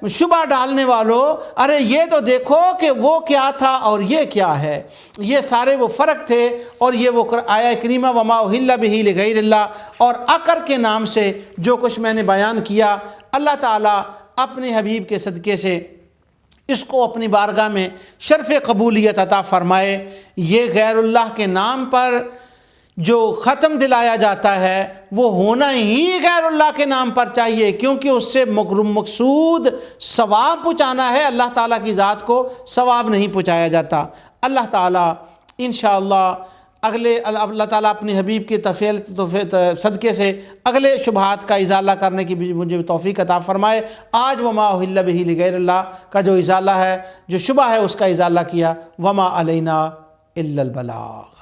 شبہ ڈالنے والوں، ارے یہ تو دیکھو کہ وہ کیا تھا اور یہ کیا ہے، یہ سارے وہ فرق تھے، اور یہ وہ آیہ کریمہ وما اہل بہ لغیر اللہ اور عقر کے نام سے جو کچھ میں نے بیان کیا، اللہ تعالیٰ اپنے حبیب کے صدقے سے اس کو اپنی بارگاہ میں شرف قبولیت عطا فرمائے۔ یہ غیر اللہ کے نام پر جو ختم دلایا جاتا ہے وہ ہونا ہی غیر اللہ کے نام پر چاہیے، کیونکہ اس سے مقصود ثواب پہنچانا ہے، اللہ تعالیٰ کی ذات کو ثواب نہیں پہنچایا جاتا۔ اللہ تعالیٰ انشاءاللہ اللہ تعالیٰ اپنی حبیب کی صدقے سے اگلے شبہات کا ازالہ کرنے کی بھی مجھے توفیق عطا فرمائے۔ آج وما اہل بہ لغیر اللہ کا جو ازالہ ہے، جو شبہ ہے، اس کا ازالہ کیا۔ وما علینا الا البلاغ۔